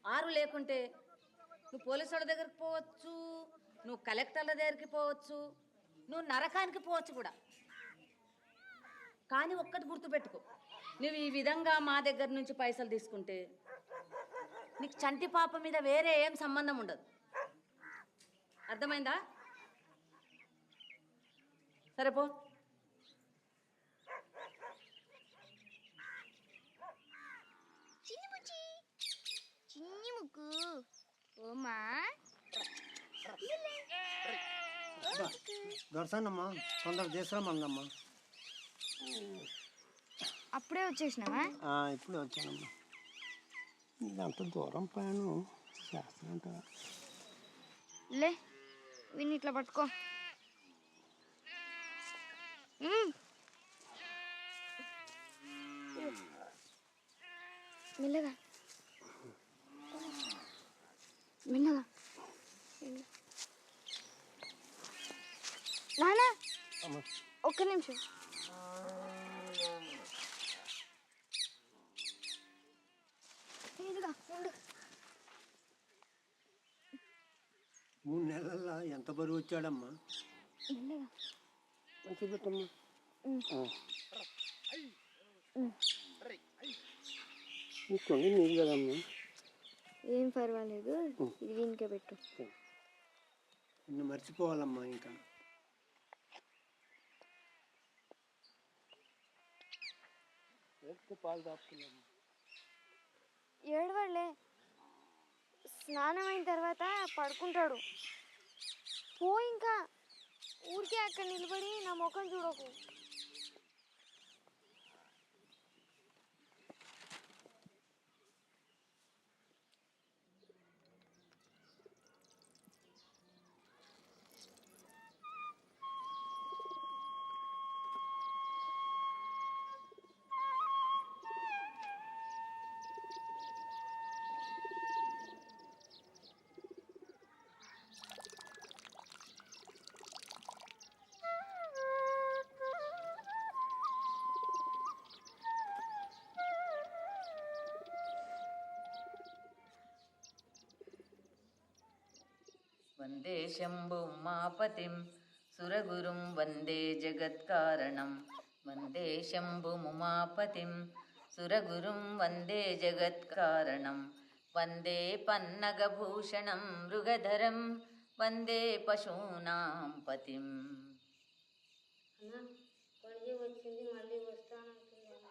ఆరు లేకుంటే నువ్వు పోలీసు వాళ్ళ దగ్గరికి పోవచ్చు, నువ్వు కలెక్టర్ల దగ్గరికి పోవచ్చు, నువ్వు నరకానికి పోవచ్చు కూడా. కానీ ఒక్కటి గుర్తుపెట్టుకో, నువ్వు ఈ విధంగా మా దగ్గర నుంచి పైసలు తీసుకుంటే నీకు చంటి పాప మీద వేరే ఏం సంబంధం ఉండదు. అర్థమైందా? సరే పో. చిన్ని ముక్కు ఓమా దొరసానమ్మా తొందర తీసుకురామన్నమ్మా. అప్పుడే వచ్చేసినావా? ఇప్పుడే వచ్చానమ్మా. ఇదంత దూరం పైన చేస్తానంట. లే విని ఇట్లా పట్టుకో. మెల్లగా మెల్లగా. నానా ఒక్క నిమిషం. ఇదిగా ఉండు. 3 నెలల్లో ఎంత బరువు వచ్చాడమ్మా? మెల్లగా మంచి పెట్టమ్మా. నీకు నీళ్ళు కదమ్మా. ఏం పర్వాలేదు, ఇది వీనికే పెట్టు. నిన్ను మర్చిపోవాలమ్మా. ఇంకా పాలు తాపుతున్నామ్మా. ఏడవాళ్ళే, స్నానం అయిన తర్వాత పడుకుంటాడు. పో ఇంకా, ఊరికే అక్కడ నిలబడి నా ముఖం చూడకు. వందే శంభు ఉమాపతిం సురగురుం వందే జగత్కారణం. వందే శంభు ఉమాపతిం సురగురుం వందే జగత్కారణం. వందే పన్నగభూషణం మృగధరం వందే పశూనాం పతిం. వచ్చింది, మళ్ళీ వస్తానంటున్నాను.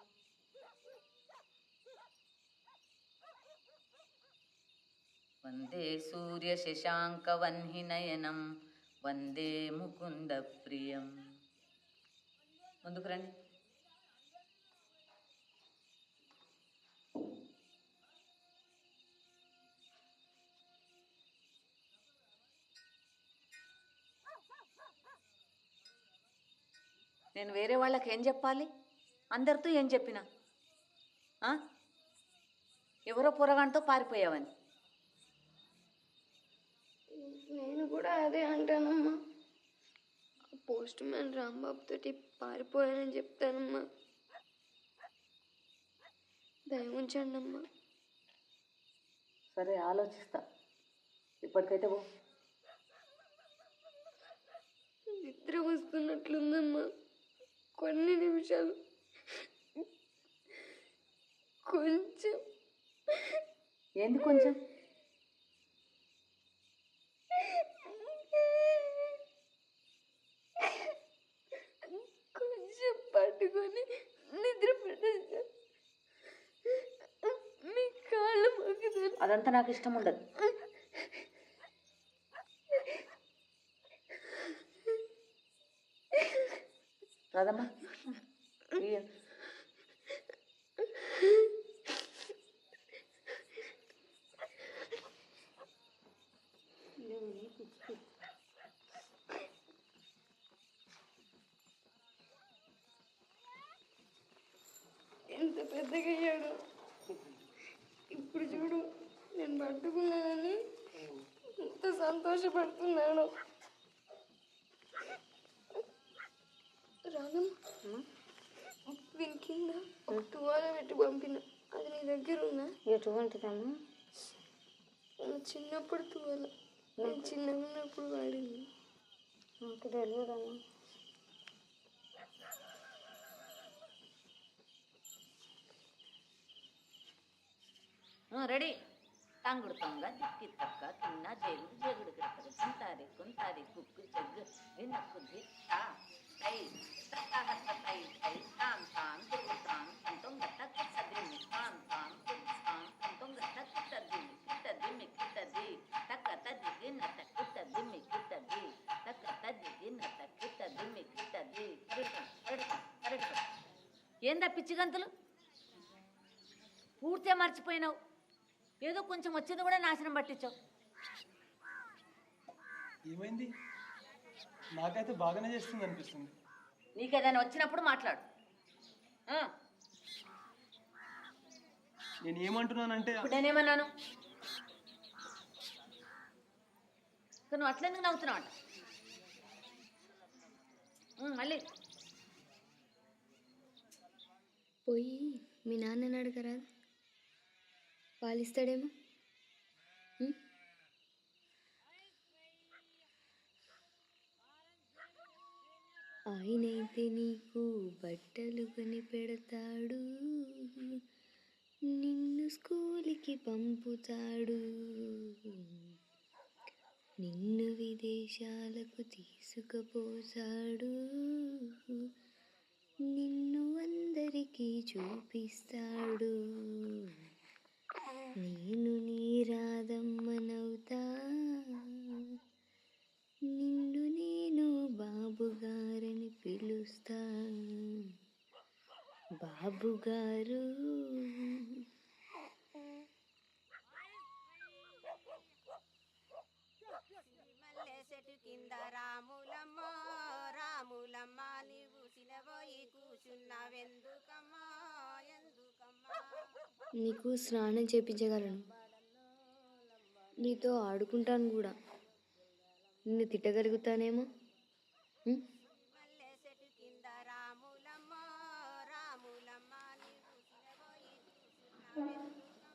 వందే సూర్య శశాంక వన్హినయనం వందే ముకుంద ప్రియం. ముందుకు రండి. నేను వేరే వాళ్ళకి ఏం చెప్పాలి? అందరితో ఏం చెప్పినా ఎవరో పొరగాంతో పారిపోయావని. నేను కూడా అదే అంటానమ్మా. పోస్ట్ మ్యాన్ రాంబాబు తోటి పారిపోయానని చెప్తానమ్మా. దయ ఉంచండి అమ్మా. సరే, ఆలోచిస్తా. ఇప్పటికైతే పో. నిద్ర వస్తున్నట్లుందమ్మా. కొన్ని నిమిషాలు కొంచెం. ఏంది కొంచెం? కొంచెం పట్టుకొని నిద్ర పట్టేసా. మీ కాళ్ళు మొక్కుతాను. అదంతా నాకు ఇష్టం ఉండదు. రాదమ్మా. ఎంత పెద్దగా అయ్యాడు ఇప్పుడు చూడు. నేను పట్టుకున్నానని ఎంత సంతోషపడుతున్నాను. రానమ్మా, వీని కింద ఒక తువాల పెట్టి పంపిన. అది నీ దగ్గర ఉందా? ఎటువంటిదమ్మా? చిన్నప్పుడు తువాల. నేను చిన్నగా ఉన్నప్పుడు వాడింది. నాకు తెలియదమ్మా. రెడీ. తంగుడు తొంగ తిక్కి తక్క తిన్న జేగుడు జేగుడు గిడతలు చింతారి కుంతారి కుక్కు చెగ్గు వినక్కు దిట్ట తై తత్త హత్త తై తై తాం తాం దుర్గుతాం తంతం గట్ట సద్దిమి తాం తాం దుర్గుతాం తంతం గట్ట సద్దిమి కిట్టదిమి కిట్టది తక్క తద్ది నట్ట కిట్టదిమి కిట్టది తక్క తద్ది నట్ట కిట్టదిమి కిట్టది ఏందా పిచ్చి గంతులు పూర్తిగా మర్చిపోయినావు ఏదో కొంచెం వచ్చింది కూడా నాశనం పట్టించావు ఏమైంది? నాకైతే బాగానే చేస్తుంది అనిపిస్తుంది. నీకు ఏదైనా వచ్చినప్పుడు మాట్లాడు ఆ, నేను ఏమంటున్నానంటే ఇప్పుడు నేనేమన్నాను నువ్వు అట్లెందుకు నవ్వుతున్నావు అంట మళ్ళీ పోయి మీ నాన్నని అడగరా, పాలిస్తాడేమో. ఆయనైతే నీకు బట్టలు కొని పెడతాడు, నిన్ను స్కూల్కి పంపుతాడు, నిన్ను విదేశాలకు తీసుకుపోతాడు, నిన్ను అందరికీ చూపిస్తాడు. నేను నీ రాధమ్మనవుతా, నిన్ను నేను బాబుగారని పిలుస్తా. బాబుగారు చెట్టు కింద రాములమ్మ రాములమ్మ నీవు సినబోయి కూర్చున్నావెందుకమ్మా ఎందుకమ్మా. నీకు స్నానం చేపించగలను, నీతో ఆడుకుంటాను కూడా, నిన్ను తిట్టగలుగుతానేమో. చెట్టు కింద రాములమ్మ రాములమ్మ నీవు సినబోయి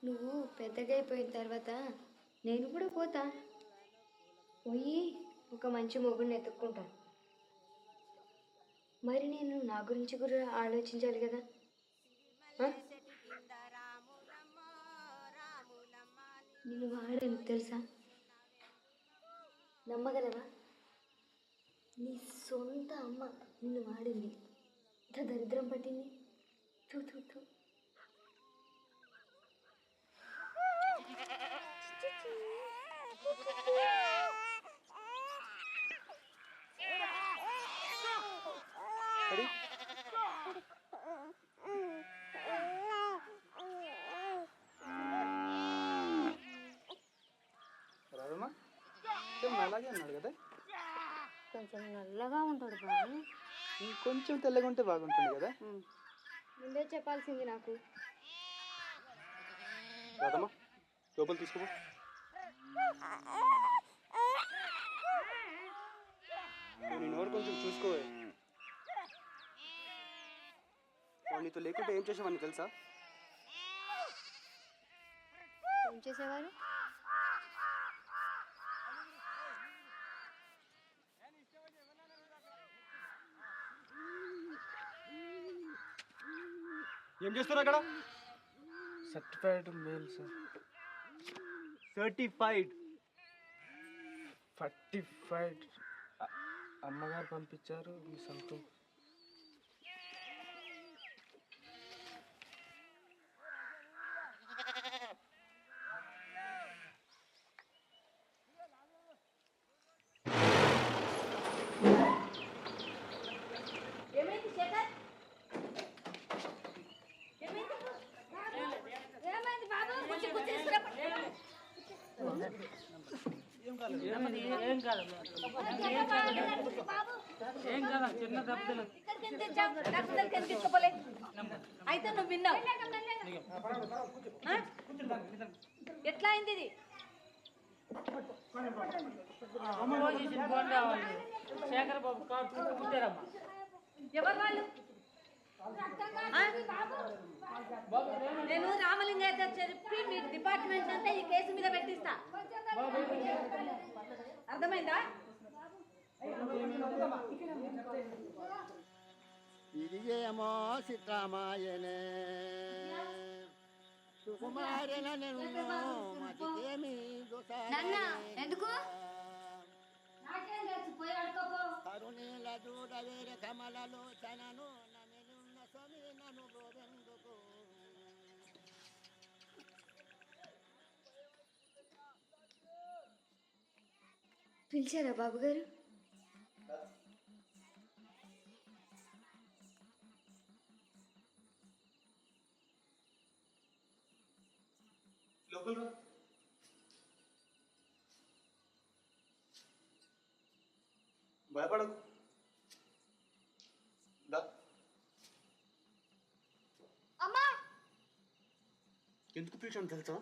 నువ్వు పెద్దగా అయిపోయిన తర్వాత నేను కూడా పోతా, పోయి ఒక మంచి మొగుడిని ఎత్తుక్కుంటా. మరి నేను నా గురించి కూడా ఆలోచించాలి కదా. నేను వాడను తెలుసా, నమ్మగలవా? నీ సొంత అమ్మ నిన్ను వాడింది, ఇంత దరిద్రం పట్టింది. తూ తూ తూ. రాదమ్మా అలాగే అన్నాడు కదా, కొంచెం నల్లగా ఉంటాడు బాబు, ఇంకొంచెం తెల్లగా ఉంటే బాగుంటుంది కదా. ముందే చెప్పాల్సింది నాకు. రాదమ్మా లోపల తీసుకోపో. నేను ఎవరు కొంచెం చూసుకోవే, నీతో లేకుంటే ఏం చేసేవాడిని తెలుసా? ఏం చేసేవారు? ఏం చేస్తారు అక్కడ? Certified male sir. సర్టిఫైడ్ ఫర్టిఫైడ్ అమ్మగారు పంపించారు మీ సంతం. ఏమైంది శేఖర్? ఏమైంది బాబు? కూర్చో కూర్చో తీసుకురా. తీసుకోలే అయితే నువ్వు విన్నావు. ఎట్లా అయింది ఇది? శేఖర్ బాబు కారు కుట్టారమ్మా. ఎవరు వాళ్ళు? నేను రామలింగయ్య చెప్పి మీ డిపార్ట్మెంట్ అంతా ఈ కేసు మీద పెట్టిస్తా. అర్థమైందా? ఇదిగేమో సిద్ధరామాయనే సుకుమారేన ఎందుకు కరుణీల దూడ వేరే కమలలోచనను నమినున్న స్వామి నన్ను గోవెందుకు పిలిచారా బాబు గారు? లోపల రా. భయపడకు. దా. అమ్మా ఎందుకు పిలిచాను తెలుసా?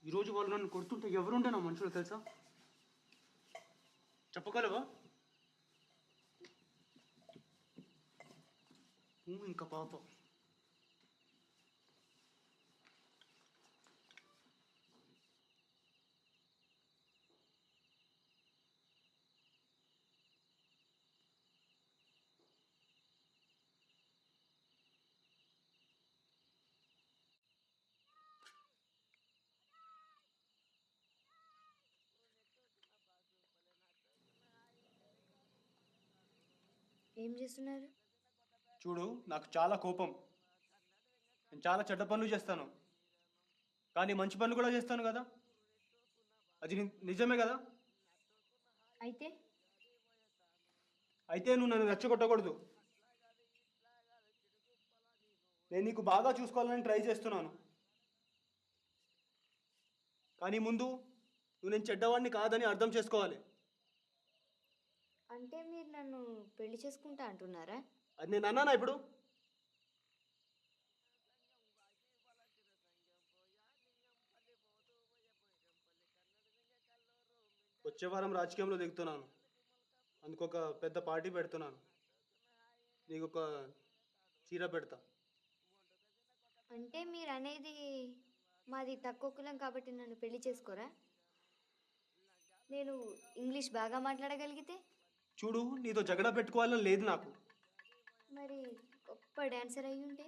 ఈరోజు వాళ్ళు నన్ను కొడుతుంటే ఎవరుండే నా మనుషులు తెలుసా? చెప్పగలవా? ఇంకా పాప. ఏం చేస్తున్నారు? చూడు, నాకు చాలా కోపం. నేను చాలా చెడ్డ పనులు చేస్తాను, కానీ మంచి పనులు కూడా చేస్తాను కదా. అది నిజమే కదా. అయితే అయితే నువ్వు నన్ను రెచ్చగొట్టకూడదు. నేను నీకు బాగా చూసుకోవాలని ట్రై చేస్తున్నాను, కానీ ముందు నువ్వు నేను చెడ్డవాడిని కాదని అర్థం చేసుకోవాలి. అంటే మీరు నన్ను పెళ్లి చేసుకుంటా అంటున్నారా? అది నేను అన్నానా ఇప్పుడు? వచ్చే వారం రాజకీయంలో దిగుతున్నాను, అందుకు ఒక పెద్ద పార్టీ పెడుతున్నాను. నీకు ఒక చీర పెడతా. అంటే మీరు అనేది మాది తక్కువ కులం కాబట్టి నన్ను పెళ్లి చేసుకోరా? నేను ఇంగ్లీష్ బాగా మాట్లాడగలిగితే? చూడు, నీతో జగడ పెట్టుకోవాలని లేదు నాకు. మరి గొప్ప డాన్సర్ అయి ఉంటే?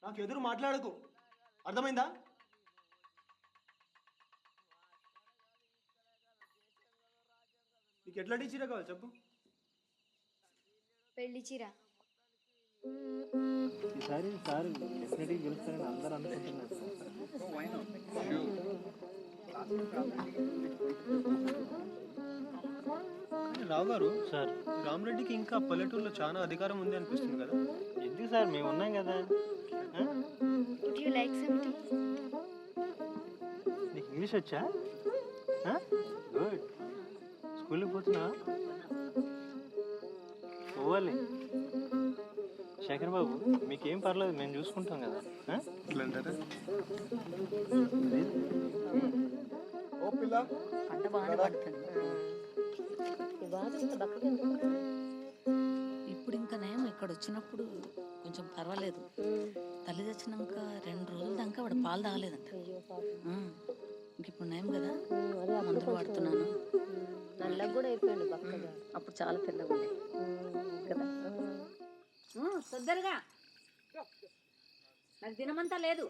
నాకు ఎదురు మాట్లాడకు, అర్థమైందా? నీకు ఎట్లాంటి చీర కావాలి చెప్పు. పెళ్లి చీర. ఈసారి సార్ డెఫినెట్గా గెలుస్తారని అందరూ అనుకుంటున్నారు. రావు గారు, సార్ రామరెడ్డికి ఇంకా పల్లెటూరులో చాలా అధికారం ఉంది అనిపిస్తుంది కదా. ఎందుకు సార్, మేము ఉన్నాం కదా. Would you like something? నీకు ఇంగ్లీష్ వచ్చా? గుడ్. స్కూల్కి పోతున్నా? పోవాలి. శేఖర్ బాబు, మీకేం పర్లేదు, మేము చూసుకుంటాం కదా. ఇట్లా అంటారా? ఓ పిల్ల పంట బాగానే పడుతుంది. ఇప్పుడు ఇంకా నయం. ఇక్కడ వచ్చినప్పుడు కొంచెం పర్వాలేదు. తల్లి తెచ్చినాక 2 రోజుల దాకా వాడు పాలు తాగలేదంట. ఇంక ఇప్పుడు నయం కదా, మందులు వాడుతున్నాను. నల్లగా కూడా అయిపోయాడు పక్కగా. అప్పుడు చాలా తెల్లగా ఉంది కదా. తొందరగా, నాకు దినమంతా లేదు.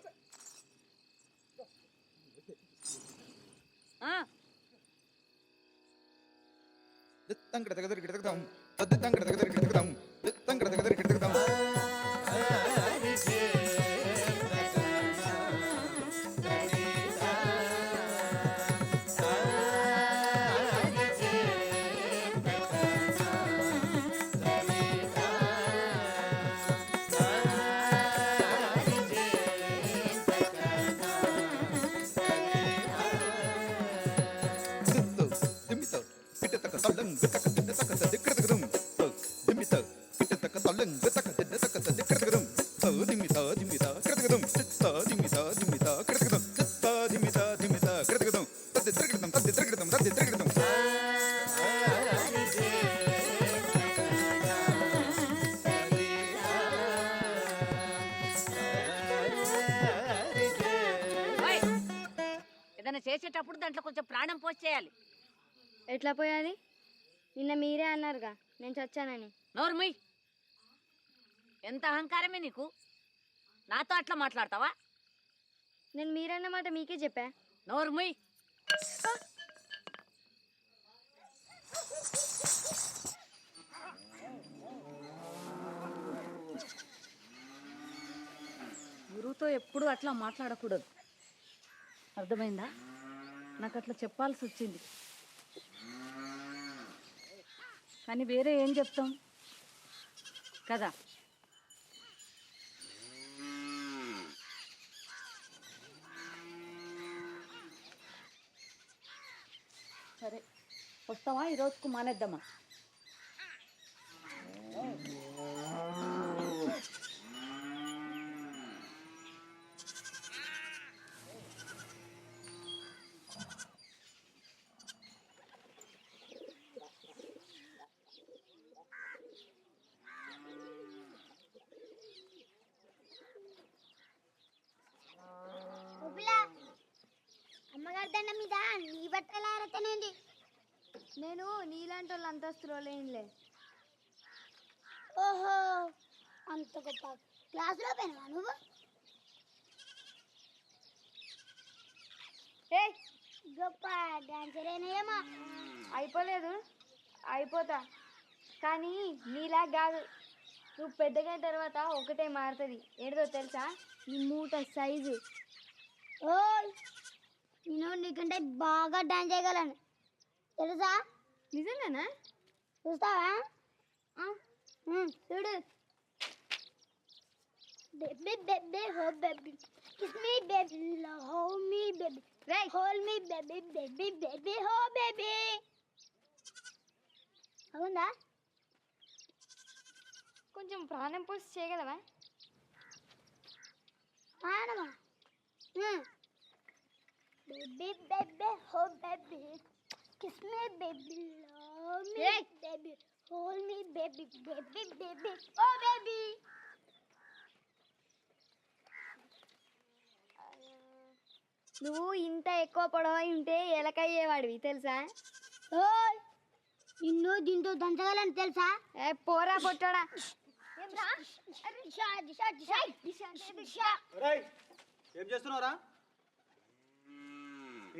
ఏదైనా చేసేటప్పుడు దాంట్లో కొంచెం ప్రాణం పోసేయాలి. ఎట్లా పోయాలి? నిన్న మీరే అన్నారుగా నేను చచ్చానని. నోర్మయ్, ఎంత అహంకారమే నీకు? నాతో అట్లా మాట్లాడతావా? నేను మీరన్న మాట మీకే చెప్పా. నోర్మయ్. ఎప్పుడు అట్లా మాట్లాడకూడదు, అర్థమైందా? నాకు అట్లా చెప్పాల్సి వచ్చింది, కానీ వేరే ఏం చెప్తాం కదా. సరే, వస్తావా? ఈ రోజుకు మానేద్దామా? అమ్మగారి దండ మీద నీ బట్టలు ఆరతనేంది? నేను నీలాంటి వాళ్ళ అంతస్తులో లేనులే. ఓహో, అంత గొప్ప క్లాసులో పోయినావా నువ్వు? ఏ గొప్ప డాన్సర్ అయినాయేమో. అయిపోలేదు, అయిపోతా. కానీ నీలా కాదు, నువ్వు పెద్దగా అయిన తర్వాత ఒకటే మారుతుంది. ఏంటో తెలుసా? నీ మూట సైజు. ఓయ్, నేను నీకంటే బాగా డాన్స్ చేయగలను తెలుసా? నిజంగానా? చూస్తావా? చూడు. Baby baby oh baby kiss me baby oh me baby hold me baby baby baby oh baby. అవునా? కొంచెం ప్రాణం పోసి చేయగలవా? ప్రాణమా? Baby baby oh baby kiss me baby love me baby hold me baby baby baby oh baby. నువ్వు ఇంత ఎక్కువ పొడవై ఉంటే ఎలకయ్యేవాడివి తెలుసా? ఓయ్, నిన్ను దీంతో దంచగలను తెలుసా? ఏ పోరా పొట్టడా. ఏం చేస్తున్నావురా?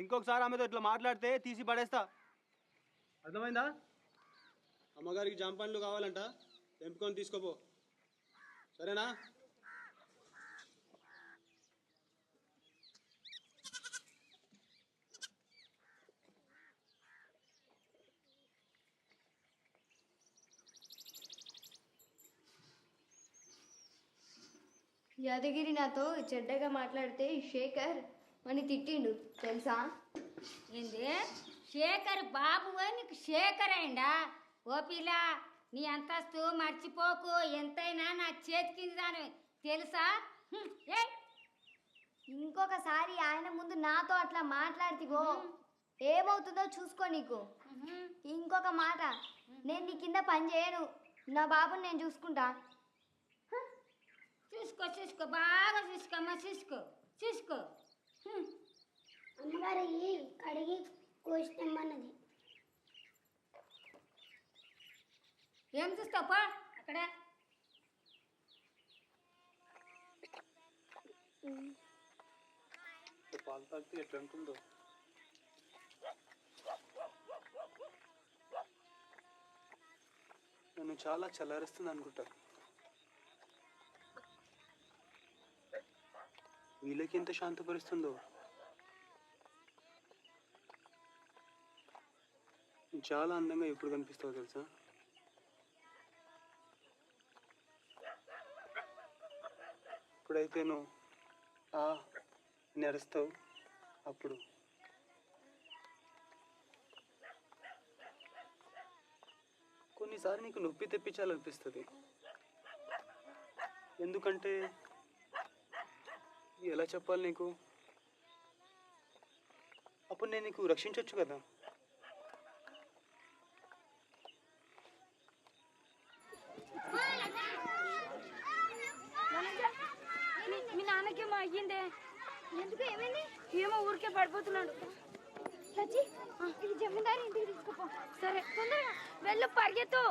ఇంకొకసారి ఆమెతో ఇట్లా మాట్లాడితే తీసి పడేస్తా, అర్థమైందా? అమ్మగారికి జామ పండ్లు కావాలంట, తెంపుకొని తీసుకోపో, సరేనా? యాదగిరి నాతో చెడ్డగా మాట్లాడితే శేఖర్ అని తిట్టిండు తెలుసా? ఏంది శేఖర్ బాబు నీకు శేఖర్ అయిందా? ఓ పిల్ల, నీ అంతస్తు మర్చిపోకు, ఎంతైనా నా చేతి కింద దాని తెలుసా? ఇంకొకసారి ఆయన ముందు నాతో అట్లా మాట్లాడితివో ఏమవుతుందో చూసుకో. నీకు ఇంకొక మాట, నేను నీ కింద పని చేయను, నా బాబుని నేను చూసుకుంటా. చూసుకో చూసుకో, బాగా చూసుకోమ్మా, చూసుకో చూసుకో. అమ్మగారికి కడిగి కోసిమ్మన్నది. ఏం చూస్తావు పో అక్కడ. పాలు తాగితే ఎట్లా ఉంటుందో. నన్ను చాలా చల్లారిస్తుంది అనుకుంటా. వీళ్ళకి ఎంత శాంతపరుస్తుందో. చాలా అందంగా ఎప్పుడు కనిపిస్తావు తెలుసా? ఇప్పుడైతే నువ్వు నడుస్తావు, అప్పుడు కొన్నిసార్లు నీకు నొప్పి తెప్పించాలనిపిస్తుంది. ఎందుకంటే ఎలా చెప్పాలి నీకు, అప్పుడు నేను నీకు రక్షించవచ్చు కదా. మీ నాన్నకేమో అయ్యిందే. ఎందుకు? ఏమైంది? ఏమో ఊరికే పడిపోతున్నాడు. లచ్చి, ఇది జమీందారి ఇంటికి తీసుకుపో. సరే, తొందరగా వెళ్ళు, పరిగెత్తు.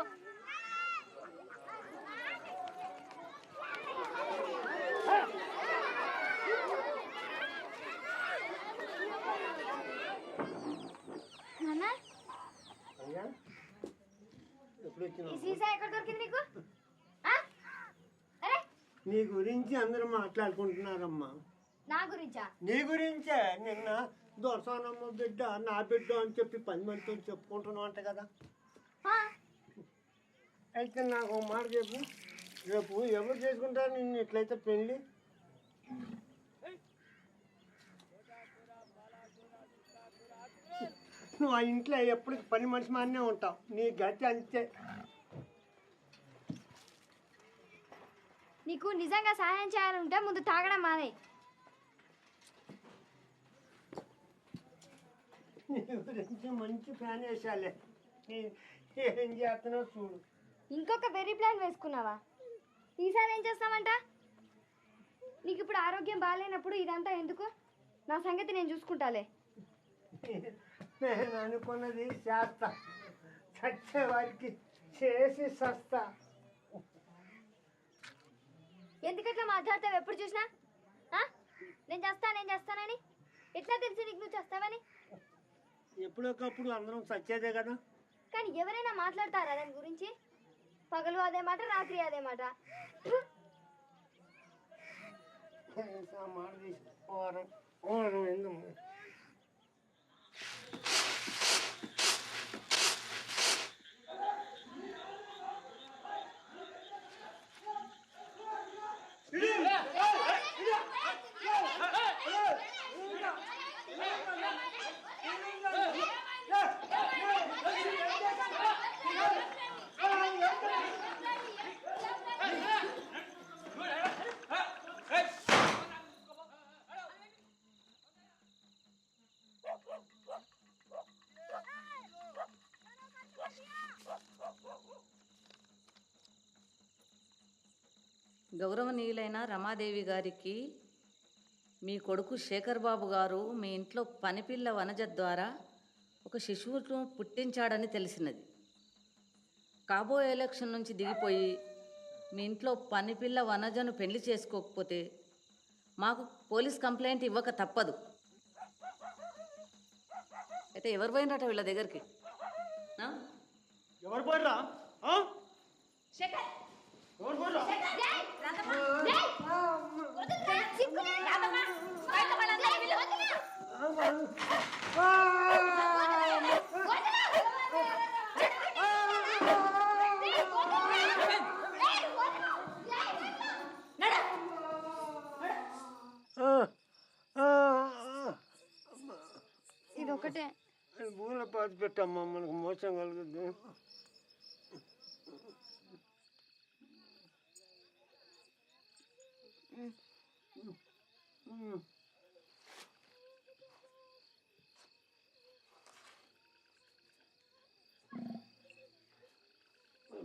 నాన్న, ఈ సీసా ఎక్కడ దొరికింది నీకు? అరే, నీ గురించి అందరూ మాట్లాడుకుంటున్నారమ్మా. నా గురించా? నీ గురించే. నిన్న దొరసానమ్మ బిడ్డ నా బిడ్డ అని చెప్పి 10 మందితో చెప్పుకుంటున్నావు అంట కదా. అయితే నాకు ఒక మాట చెప్పు, రేపు ఎవరు చేసుకుంటారు నిన్ను ఇట్లయితే పెళ్ళి? నువ్వు ఆ ఇంట్లో ఎప్పుడు పని మనిషి మానే ఉంటావు. నీ గతి అంతే. నీకు నిజంగా సహాయం చేయాలంటే ముందు తాగడం మానే. నీ గురించి మంచి ప్లాన్ వేసాలే. ఏం చేస్తున్నావు చూడు. ఇంకొక వెరీ ప్లాన్ వేసుకున్నావా? ఈసారి ఏం చేస్తావంట? నీకు ఇప్పుడు ఆరోగ్యం బాగాలేనప్పుడు ఇదంతా ఎందుకు? నా సంగతి నేను చూసుకుంటాలే. నేను అనుకున్నది చేస్తా, చచ్చే వారికి చేసి సస్తా. ఎందుకట్లా మాట్లాడతావు ఎప్పుడు చూసినా? నేను చేస్తానని ఎట్లా తెలిసి నీకు నువ్వు చేస్తావని? ఎప్పుడొకప్పుడు అందరం చచ్చేదే కదా. కానీ ఎవరైనా మాట్లాడతారా దాని గురించి? పగలు అదే మాట, రాత్రి అదే మాట. గౌరవనీయులైన రమాదేవి గారికి మీ కొడుకు శేఖర్ బాబు గారు మీ ఇంట్లో పనిపిల్ల వనజ ద్వారా ఒక శిశువును పుట్టించాడని తెలిసినది. కాబోయే ఎలక్షన్ నుంచి దిగిపోయి మీ ఇంట్లో పనిపిల్ల వనజను పెళ్లి చేసుకోకపోతే మాకు పోలీస్ కంప్లైంట్ ఇవ్వక తప్పదు. అయితే ఎవరు పోయినట వీళ్ళ దగ్గరికి? ఎవరు పోయిరా? ఎవరు పోయిరా? ఇదొకటే భూమిలో పాతి పెట్టమ్మా, మనకు మోసం కలుగుద్ది.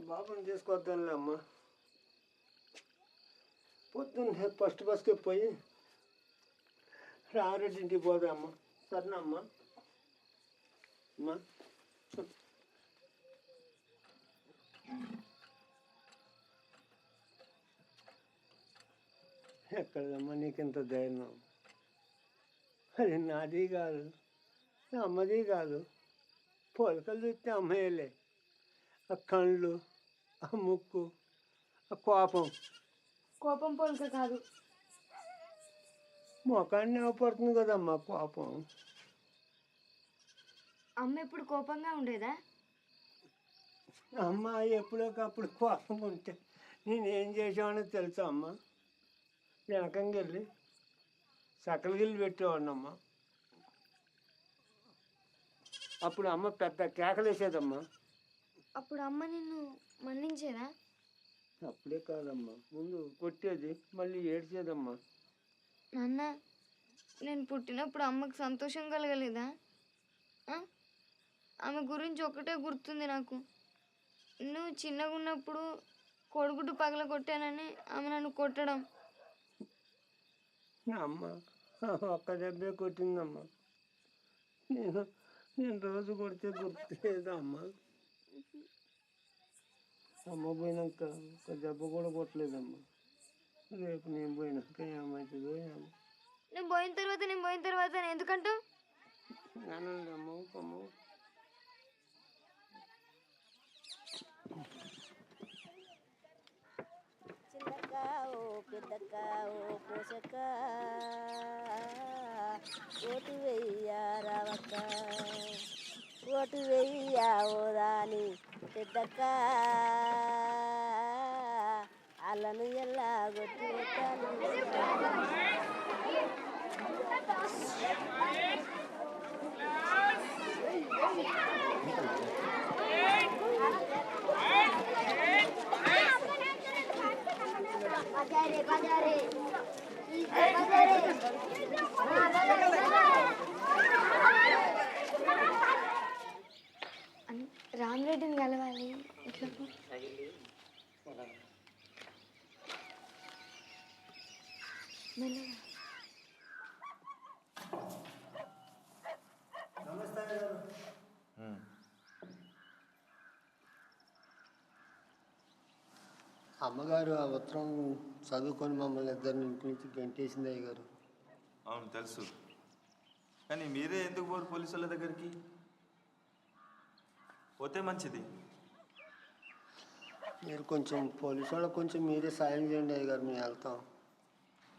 బాబుని తీసుకొద్దాంలే అమ్మా. పొద్దున్నే ఫస్ట్ బస్కి పోయి రామరెడ్డి ఇంటికి పోదామ్మా. సరేనా అమ్మా? అమ్మా ఎక్కడమ్మా నీకింత ధైర్యం? అది నాది కాదు, అమ్మది కాదు. పోలికలు చూస్తే అమ్మయ్యలే. ఆ కళ్ళు, ఆ ముక్కు, ఆ కోపం పోలిక కాదు. మొఖాన్ని అవపడుతుంది కదమ్మా కోపం. అమ్మ ఎప్పుడు కోపంగా ఉండేదా? అమ్మ ఎప్పుడోకప్పుడు కోపం ఉంటే నేనేం చేసామని తెలుసా అమ్మ? వెనకంగా వెళ్ళి సకల గిల్లు పెట్టేవాడినమ్మా. అప్పుడు అమ్మ పెద్ద కేకలేసేదమ్మా. అప్పుడు అమ్మ నిన్ను మన్నించేదా? అప్పుడే కాదమ్మా, ముందు కొట్టేది, మళ్ళీ ఏడ్చేదమ్మా. నాన్న, నేను పుట్టినప్పుడు అమ్మకు సంతోషం కలగలేదా? ఆమె గురించి ఒకటే గుర్తుంది నాకు. నువ్వు చిన్నగా ఉన్నప్పుడు కొడుగుడ్డు పగల కొట్టానని ఆమె నన్ను కొట్టడం. అమ్మ ఒక్క దెబ్బే కొట్టిందమ్మా. నేను రోజు కొడితే గుర్తులేదమ్మా. అమ్మ పోయినాక ఒక దెబ్బ కూడా కొట్టలేదమ్మా. రేపు నేను పోయినాక ఏమవుతుందో ఏమో. నేను పోయిన తర్వాత ఎందుకంటావు? అనండి అమ్మ. అమ్మ చిలక ఓ పెద్దక్క ఓ పోషక్క ఓటు వెయ్య రావక్క ఓటు వెయ్య ఓదాని పెద్దక్క అల్లను ఎల్లా గొట్టి రామరెడ్డిని కలవాలి ఇట్లా మెల్లగా. అమ్మగారు ఆ ఉత్తరం చదువుకొని మమ్మల్ని ఇద్దరిని ఇంటి నుంచి గంటేసింది అయ్య గారు. అవును తెలుసు, కానీ మీరే ఎందుకు పోరు పోలీసు వాళ్ళ దగ్గరికి? పోతే మంచిది. మీరు కొంచెం పోలీసు వాళ్ళకి కొంచెం మీరే సాయం చేయండి అయ్య గారు, మేము వెళ్తాం.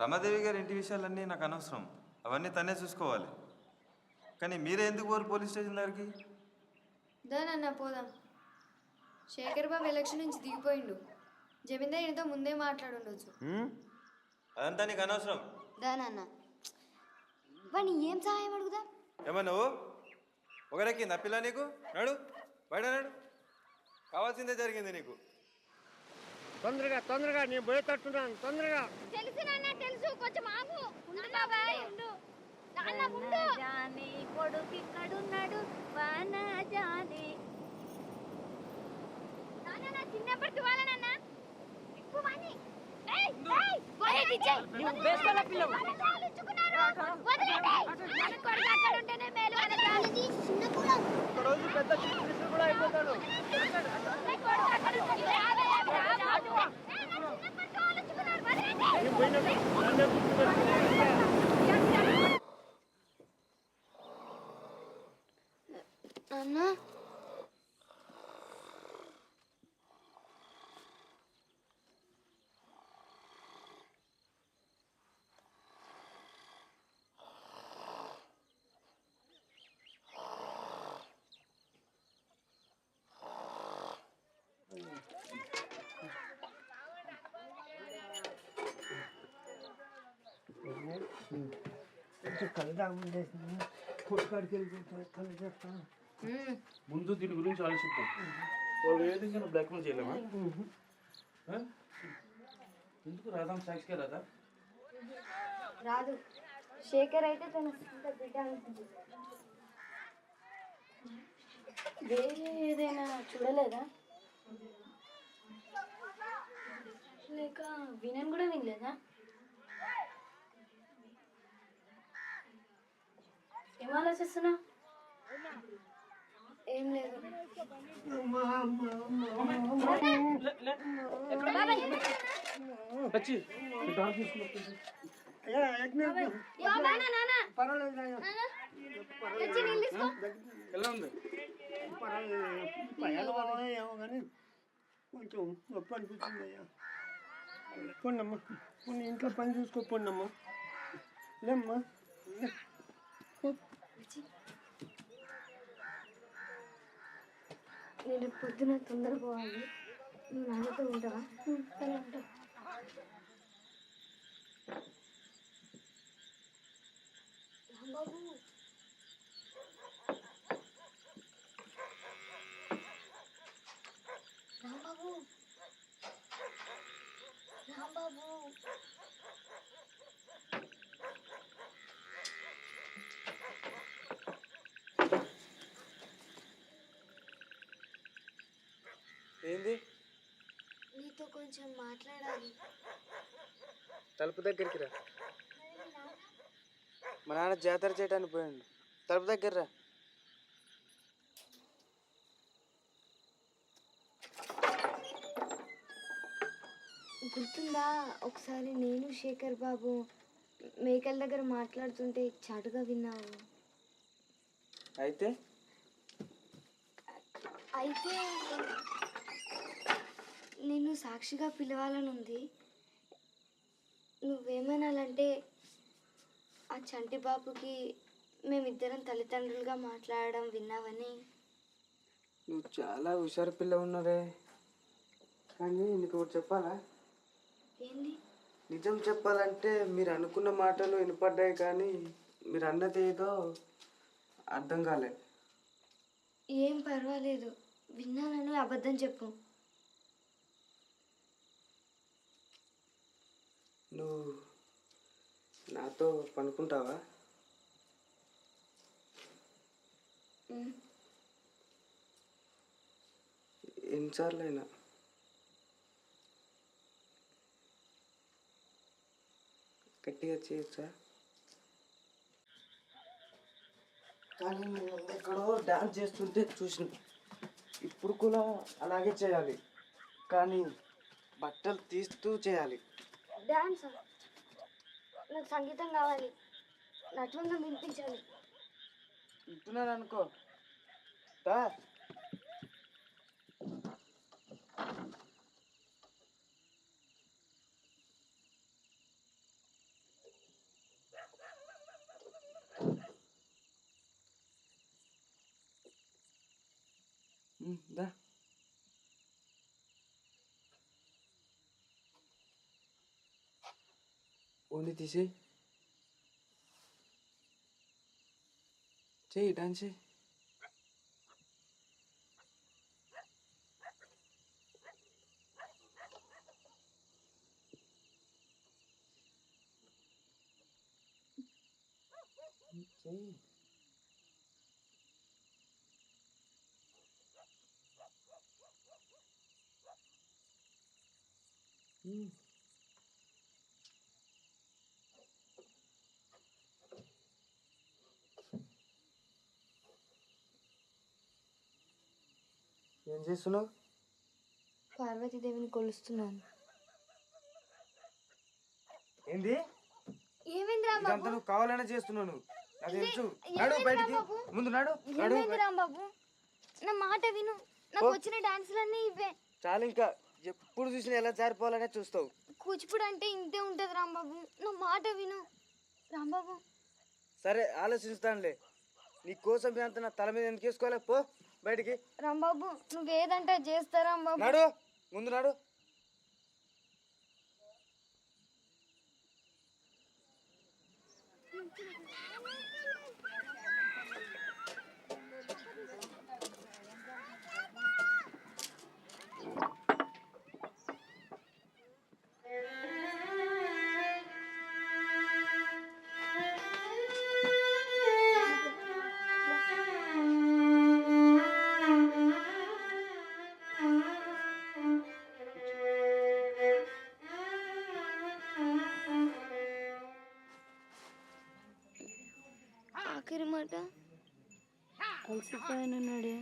రమాదేవి గారి ఇంటి విషయాలన్నీ నాకు అనవసరం, అవన్నీ తనే చూసుకోవాలి. కానీ మీరే ఎందుకు పోరు పోలీస్ స్టేషన్ దగ్గరికి? దానన్నా పోదాం. శేఖర్ బాబు ఎలక్షన్ నుంచి దిగిపోయిండు. జమీందార్ ఈయనతో ముందే మాట్లాడుండొచ్చు. అదంతా నీకు అనవసరం. దానన్నా వాడిని ఏం సహాయం అడుగుదా? ఏమో నువ్వు ఒకరెక్కింది ఆ పిల్ల నీకు? నడు బయట నడు, కావాల్సిందే జరిగింది నీకు. తొందరగా తొందరగా నేను పోయేటట్టున్నాను, తొందరగా. తెలుసు నాన్న తెలుసు, కొంచెం ఆగు. ఉండు బాబాయ్ ఉండు. నాన్న ఉండు. జాని కొడుకు ఇక్కడున్నాడు వానజాని. నాన్న నా చిన్నప్పటి వాళ్ళ నాన్న ఎక్కువ వాణి. ఏయ్ ఏయ్ వదిలేయ్ టీచర్. నువ్వు బేస్కోల పిల్లవు. వదిలేయ్. మన కొడుకు అక్కడ ఉంటేనే మేలు. వదిలేయ్. చిన్న కూడా. ఒక రోజు పెద్ద చీఫ్ మినిస్టర్ కూడా అయిపోతాడు. మన కొడుకు అక్కడ ఉంటేనే ఆగే ఆగే. చిన్నప్పటి వాళ్ళు చుకున్నారు. వదిలేయ్. నేను పోయినప్పుడు నన్నే గుర్తుపెట్టుకోవాలి. నాన్న కొంచెం కళ్ళు తాగుండేసింది. పుట్టుకాడికి వెళ్ళిపోతాను, కళ్ళు చెప్తాను. ముందు దీని గురించి ఆలోచిద్దాం. వాళ్ళు ఏ విధంగా బ్లాక్మెయిల్ చేయలేమా? ఎందుకు రాదాం సాక్షిగా రాదా? రాదు. శేఖర్ అయితే తన సొంత బిడ్డ అనుకుంటుంది. వేరే ఏదైనా చూడలేదా? లేక వినని కూడా వినలేదా? ఏం ఆలోచిస్తున్నా? ఏం లేదు. వచ్చి డాన్స్ తీసుకుని పర్వాలేదు, ఎలా ఉంది? ఏమో కానీ కొంచెం నొప్పి అనిపిస్తుంది అయ్యా. పోండమ్మా, పోనీ ఇంట్లో పని చూసుకోపోండమ్మా. లేమ్మా. నేను పొద్దున తొందర పోవాలి. నువ్వు నాన్నతో ఉంటావా? సరే ఉంటా. రాంబాబు రాంబాబు రాంబాబు ఏంది? నీతో కొంచెం మాట్లాడాలి. తలుపు దగ్గరికి రా. మా నాన్న జాతర చేయడానికి పోయాడు. తలుపు దగ్గర రా. గుర్తుందా ఒకసారి నేను శేఖర్ బాబు మేకల దగ్గర మాట్లాడుతుంటే చాటుగా విన్నావు? అయితే అయితే నిన్ను సాక్షిగా పిలవాలని ఉంది. నువ్వేమనాలంటే ఆ చంటి బాబుకి మేమిద్దరం తల్లిదండ్రులుగా మాట్లాడడం విన్నావని. నువ్వు చాలా హుషారు పిల్ల ఉన్నదే. కానీ నీకు ఒకటి చెప్పాలా? ఏంది? నిజం చెప్పాలంటే మీరు అనుకున్న మాటలు వినపడ్డాయి, కానీ మీరు అన్నది ఏదో అర్థం కాలే. ఏం పర్వాలేదు, విన్నానని అబద్ధం చెప్పు. నువ్వు నాతో పనుకుంటావా? ఎన్నిసార్లు అయినా. గట్టిగా చేయొచ్చా? కానీ నేను ఎక్కడో డాన్స్ చేస్తుంటే చూసిన. ఇప్పుడు కూడా అలాగే చేయాలి, కానీ బట్టలు తీస్తూ చేయాలి. డాన్స్? నాకు సంగీతం కావాలి, నటువంగా వినిపించాలి. వింటున్నాను అనుకో. దా. దా. ఓన్లీ తీసేయి. చెయ్యి, డాన్స్ చెయ్యి. చెయ్యి. ఏం చేస్తున్నావు? పార్వతీదేవిని కొలుస్తున్నాను. ఏంది? ఏమైంది ఇదంతా రాంబాబు? నువ్వు కావాలనే చేస్తున్నాను, నాకు తెలుసు. నాడు బయటికి, ముందు నాడు. ఏమైంది రాంబాబు? నా మాట విను, నాకు వచ్చిన డాన్సులన్నీ ఇవే. చాలు, ఇంకా ఎప్పుడు చూసినా ఎలా జారిపోవాలనే చూస్తావు. కూచిపూడి అంటే ఇంతే ఉంటది రాంబాబు, నా మాట విను రాంబాబు. సరే, ఆలోచిస్తానులే. నీ కోసం అంత నా తల మీద ఎందుకు వేసుకోవాలి? పో బయటికి. రాంబాబు నువ్వేదంటే చేస్తా రాంబాబు. నాడు, ముందు నాడు. ఆఖరి మాట అలసిపోయానన్నాడే,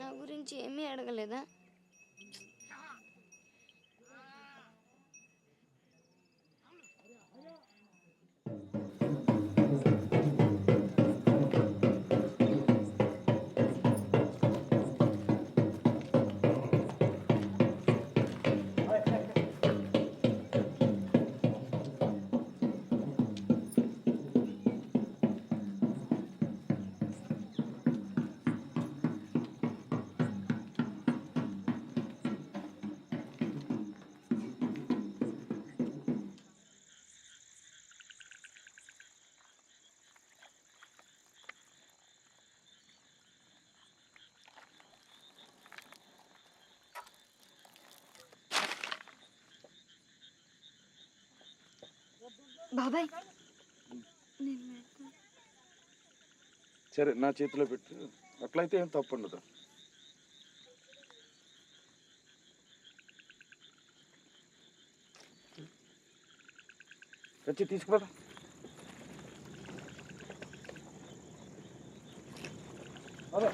నా గురించి ఏమీ అడగలేదా? బాబాయ్ నేను పెడతా. సరే, నా చేతిలో పెట్టు. అట్లయితే ఏం తప్పు ఉండదు. వచ్చి తీసుకురా. అదే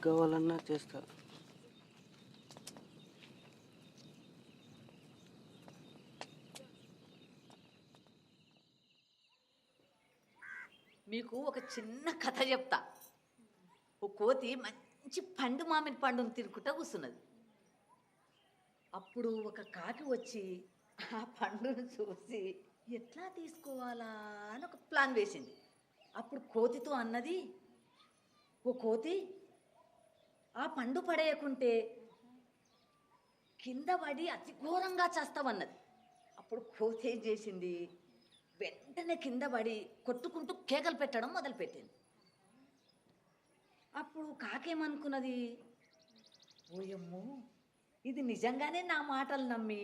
కావాలన్నా చేస్తా. మీకు ఒక చిన్న కథ చెప్తా. ఒక కోతి మంచి పండు మామిడి పండును తినుకుంటా కూర్చున్నది. అప్పుడు ఒక కాకి వచ్చి ఆ పండును చూసి ఎట్లా తీసుకోవాలా అని ఒక ప్లాన్ వేసింది. అప్పుడు కోతితో అన్నది, ఓ కోతి, ఆ పండు పడేయకుంటే కింద పడి అతి ఘోరంగా చేస్తావన్నది. అప్పుడు కోతి ఏం చేసింది, వెంటనే కింద పడి కొట్టుకుంటూ కేకలు పెట్టడం మొదలుపెట్టింది. అప్పుడు కాకేమనుకున్నది, ఓయమ్మో ఇది నిజంగానే నా మాటలు నమ్మి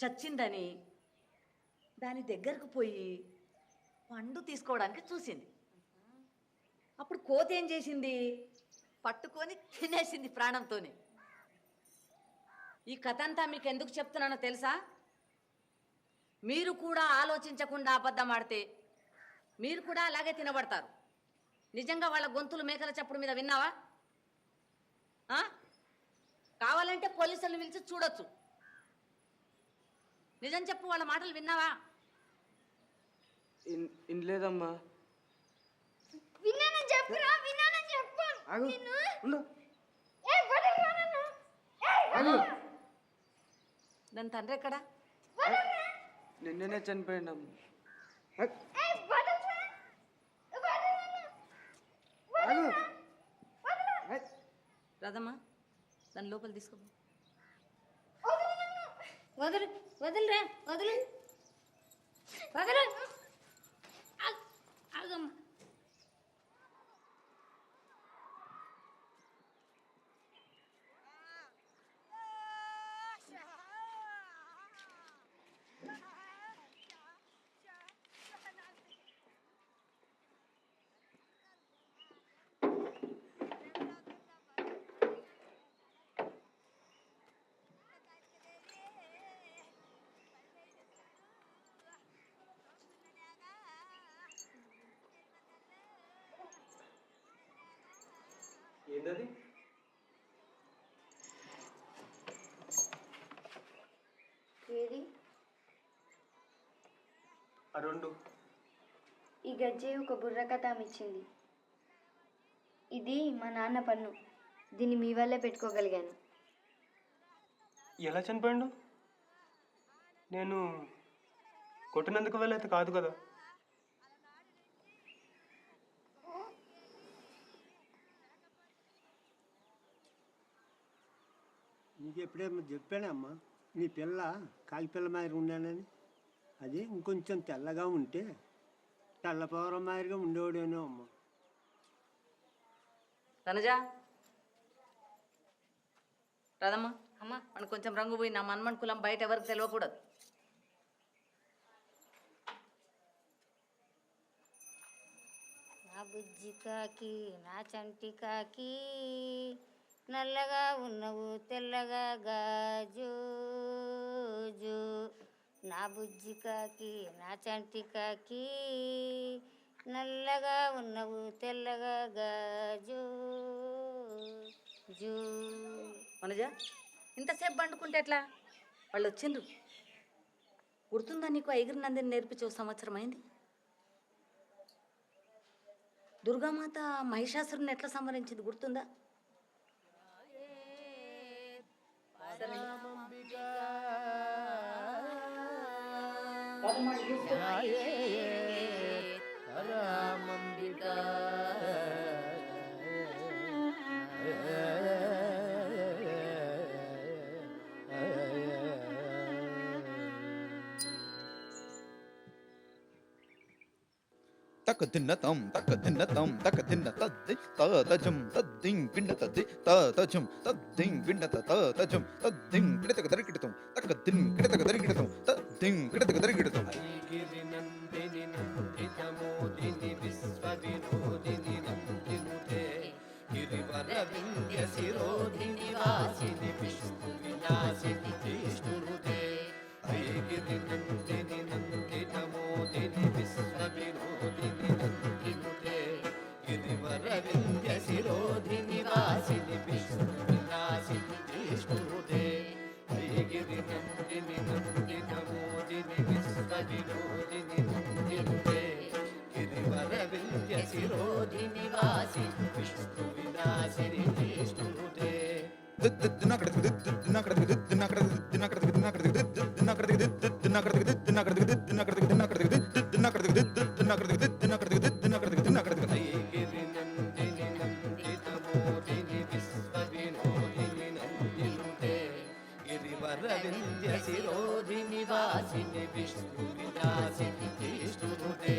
చచ్చిందని దాని దగ్గరకు పోయి పండు తీసుకోవడానికి చూసింది. అప్పుడు కోతి ఏం చేసింది, పట్టుకొని తినేసింది ప్రాణంతోనే. ఈ కథ అంతా మీకు ఎందుకు చెప్తున్నానో తెలుసా? మీరు కూడా ఆలోచించకుండా అబద్ధం ఆడితే మీరు కూడా అలాగే తినబడతారు. నిజంగా వాళ్ళ గొంతులు మేకల చప్పుడు మీద విన్నావా? కావాలంటే పోలీసులను పిలిచి చూడొచ్చు. నిజం చెప్పు, వాళ్ళ మాటలు విన్నావా? ఇన్లేదమ్మా. విన్నానని చెప్పురా, విన్నానని చెప్పు. ఆగు, ఉండు. దాని తండ్రి ఎక్కడా? నిన్ననే చనిపోయిందమ్మా. రాదమ్మా, దాని లోపల తీసుకో. వదులు వదులురా, వదులు వదులు. ఆగమ్మా. ఏంటది? ఏది? ఆ రెండు. ఈ గజ్జె ఒక బుర్రకథ ఇచ్చింది. ఇది మా నాన్న పన్ను. దీన్ని మీ వల్లే పెట్టుకోగలిగాను. ఎలా చనిపోయాడు? నేను కొట్టినందుకు వెళ్ళైతే కాదు కదా. నీకు ఎప్పుడేమో చెప్పానమ్మా, నీ పిల్ల కాకి పిల్ల మాదిరి ఉన్నానని. అది ఇంకొంచెం తెల్లగా ఉంటే తెల్లపౌరం మాదిరిగా ఉండేవాడేనో అమ్మ. తనజా, రాదమ్మా. అమ్మా, మనకు కొంచెం రంగు పోయి నా మన్మన్ కులం బయట ఎవరికి తెలియకూడదు. నా బుజ్జి కాకి, నా చంటి కాకి, నల్లగా ఉన్నవు తెల్లగా గాజు. నా బుజ్జి కాకి, నా చంటి కాకి, నల్లగా ఉన్నవు తెల్లగా గాజు. మనజా, ఇంతసేపు పండుకుంటే ఎట్లా? వాళ్ళు వచ్చిండ్రు. గుర్తుందా నీకు? ఐగిరి నందిని నేర్పించే ఒక సంవత్సరం అయింది. దుర్గామాత మహిషాసురుని ఎట్లా సంహరించింది గుర్తుందా? తక దిన్న తం తక దిన్న తం తక దిన్న తద్ది తజం తద్దిం గిండ తద్ది తజం తద్దిం గిండ తజం తద్దిం గిడతక దరికిడతం తక దిన్ గిడతక దరికిడతం తద్దిం గిడతక దరికిడతం. ఐగిరి నందిని నందితమోదిని విశ్వవినోదిని నందినుతే గిరివర వింధ్య శిరోధిని వాసిని విష్ణు విలాసిని విష్ణునుతే. ఐగిరి నందిని నందితమోదిని విశ్వవినోదిని నందినుతే గిరివర గిరివరవింద్య శిరోధిని వాసిని విష్ణు విలాసిని జిష్ణునుతే గిరి నందిని నందిత మోదిని విశ్వ వినోదిని నందినుతే గిరివరవింద్య శిరోధిని వాసిని విష్ణు విలాసిని జిష్ణునుతే గిరివరవింద్య శిరోధిని వాసిని విష్ణు విలాసిని జిష్ణునుతే గిరి నందిని నందిత మోదిని విశ్వ వినోదిని నందినుతే గిరివరవింద్య శిరోధిని వాసిని విష్ణు విలాసిని జిష్ణునుతే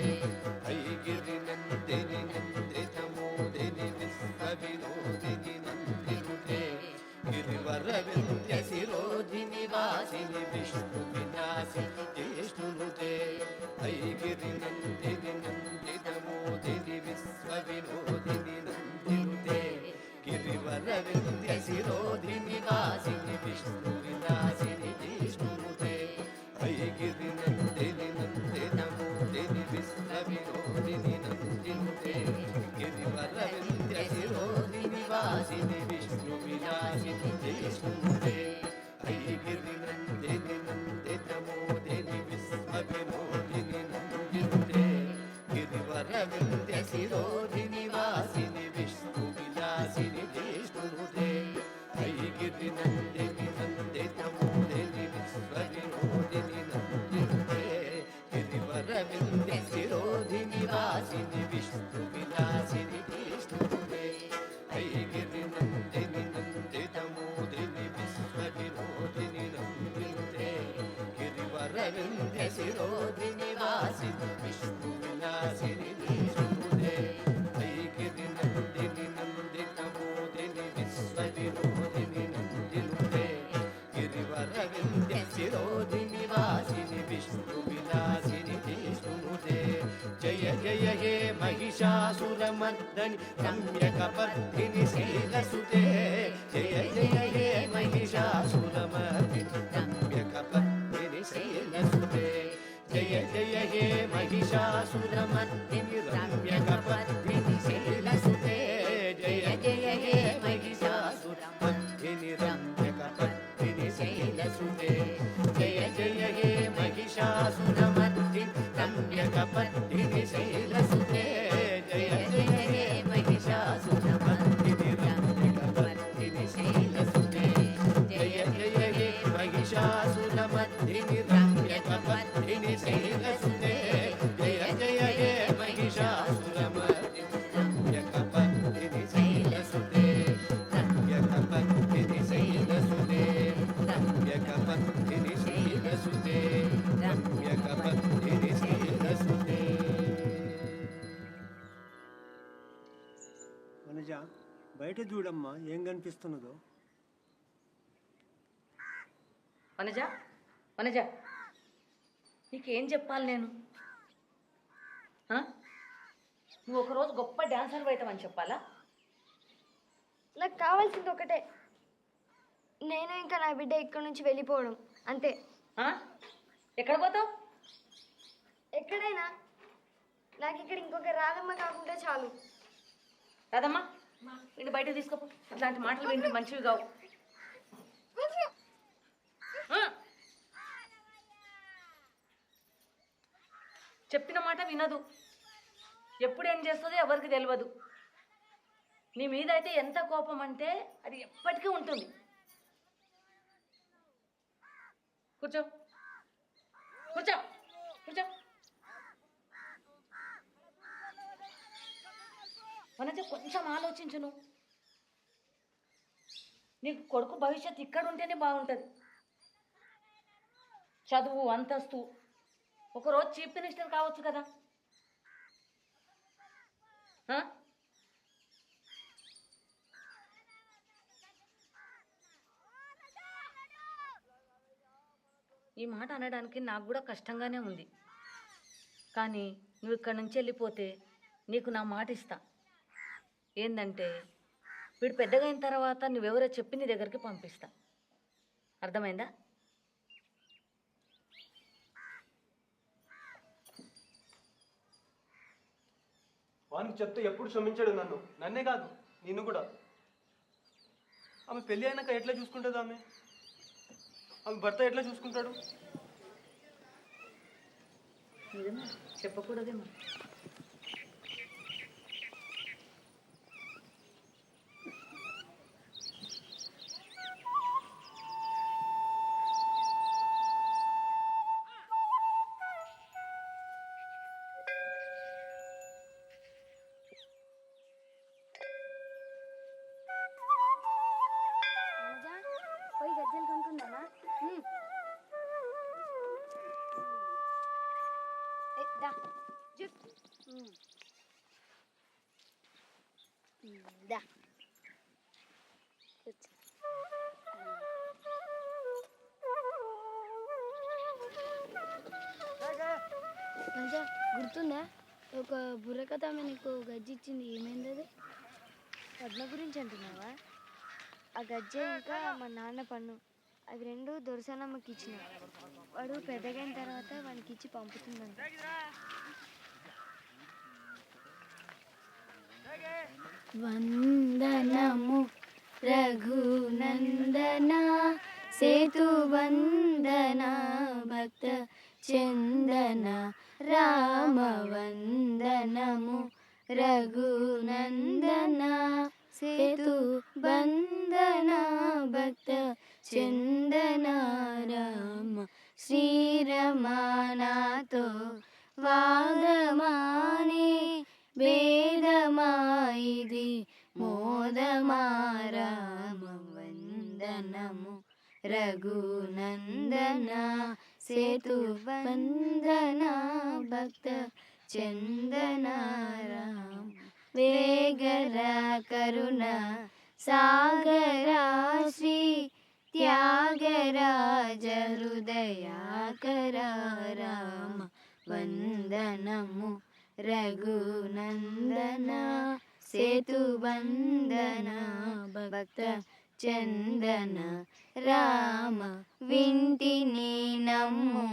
గిరి నందిని నందిత మోదిని విశ్వ వినోదిని నందినుతే గిరివరవింద్య శిరోధిని వాసిని విష్ణు విలాసిని జిష్ణునుతే గిరి నందిని నందిత మోదిని విశ్వ వినోదిని నందినుతే గిరివరవింద్య శిరోధిని వాసిని విష్ణు విలాసిని జిష్ణునుతే గిరి నందిని నందిత మోదిని విశ్వ వినోదిని నందినుతే గిరివరవింద్య శిరోధిని వాసిని విష్ణు విలాసిని జిష్ణునుతే గిరి నందిని నందిత మోదిని విశ్వ వినోదిని నందినుతే గిరివరవింద్య శిరోధిని వాసిని విష్ణు విలాసిని జిష్ణునుతే గిరి నందిని నందిత మోదిని విశ్వ వినోదిని నందినుతే గిరివరవింద్య శిరోధిని వాసిని విష్ణు విలాసిని జిష్ణునుతే గిరి నందిని నందిత మోదిని విశ్వ వినోదిని నందినుతే గిరివరవింద్య శిరోధిని వాసిని విష్ణు విలాసిని జిష్ణునుతే జయ జయ హే మహిషాసురమర్దని రమ్యకపర్ధిని శైలసుతే జయ జయ హే మహిషాసురమర్దిని రమ్యకపర్ధిని శైలసుతే జయ జయ హే మహిషాసురమర్దిని రమ్యకపర్ధిని శైలసుతే జయ జయ హే మహిషాసురమర్దిని రమ్యకపర్ధిని శైలసుతే జయ జయ హే మహిషాసురమర్దిని రమ్యకపర్ధిని శైలసుతే జయ జయ హే మహిషాసురమర్దిని రమ్యకపర్ధిని శైలసుతే జయ జయ హే మహిషాసురమర్దిని రమ్యకపర్ధిని శైలసుతే జయ జయ హే మహిషాసురమర్దిని రమ్యకపర్ధిని శైలసుతే రమ్యకపర్ధిని శైలసుతే రమ్యకపర్ధిని శైలసుతే రమ్యకపర్ధిని శైలసుతే వనజ బయట చూడమ్మా ఏం కనిపిస్తున్నదో. వనజ వనజ నీకేం చెప్పాలి నేను? నువ్వు ఒకరోజు గొప్ప డాన్సర్ అవుతావని చెప్పాలా? నాకు కావాల్సింది ఒకటే, నేను ఇంకా నా బిడ్డ ఇక్కడ నుంచి వెళ్ళిపోవడం అంతే. ఎక్కడ పోతావు? ఎక్కడైనా నాకు ఇక్కడ ఇంకొక రాధమ్మ కాకుండా చాలు. రాదమ్మా వీడిని బయట తీసుకోపో. ఇట్లాంటి మాటలు వింటే మంచివి కావు. చెప్పిన మాట వినదు. ఎప్పుడు ఏం చేస్తుందో ఎవరికి తెలియదు. నీ మీద అయితే ఎంత కోపం అంటే అది ఎప్పటికీ ఉంటుంది. కూర్చో కూర్చో కూర్చో. వనజ కొంచెం ఆలోచించు. నువ్వు నీకు కొడుకు భవిష్యత్తు ఇక్కడ ఉంటేనే బాగుంటుంది. చదువు అంతస్తు, ఒకరోజు చీఫ్ మినిస్టర్ కావచ్చు కదా. ఈ మాట అనడానికి నాకు కూడా కష్టంగానే ఉంది. కానీ నువ్వు ఇక్కడి నుంచి వెళ్ళిపోతే నీకు నా మాట ఇస్తా. ఏంటంటే వీడు పెద్దగా అయిన తర్వాత నువ్వెవరో చెప్పి నీ దగ్గరికి పంపిస్తా. అర్థమైందా? వానికి చెప్తే ఎప్పుడు క్షమించాడు నన్నే కాదు నిన్ను కూడా. ఆమె పెళ్ళి అయినాక ఎట్లా చూసుకుంటుంది? ఆమె భర్త ఎట్లా చూసుకుంటాడు? నిజమే, చెప్పకూడదేమో. పోయి గజ్జలు కొనుక్కుందామా? దా దా మంచిగా గుర్తుందా? ఒక బుర్రకథ ఆమె నీకు గజ్జి ఇచ్చింది, ఏమైంది అది? పద్మ గురించి అంటున్నావా? ఆ గజ్జె ఇంకా మా నాన్న పన్ను అవి రెండు దొరసానమ్మకి ఇచ్చిన. వాడు పెద్దగైన తర్వాత వానికి ఇచ్చి పంపుతుందంట. వందనము రఘునందన సేతువందన భక్త చందన రామ వందనము రఘునందన సేతు బంధన భక్త చందన రామ శ్రీరమానాతో వాదమానే వేదమాయిది మోదమా రామ వందనము రఘునందన సేతు వందన భక్త చందన రామ వేగర కరుణ సాగరా శ్రీ త్యాగరాజ హృదయాకర రామ వందనము రఘునందన సేతుబంధన భక్త చందన రామ వింటిని నమ్ము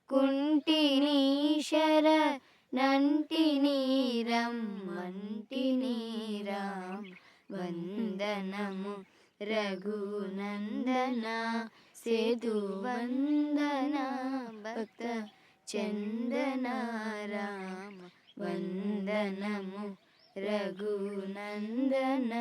కుంటిని శర నంటిని రమ్మంటిని రామ వందనము రఘునందన సేతువందన భక్త చందన రామ వందనము రఘునందన.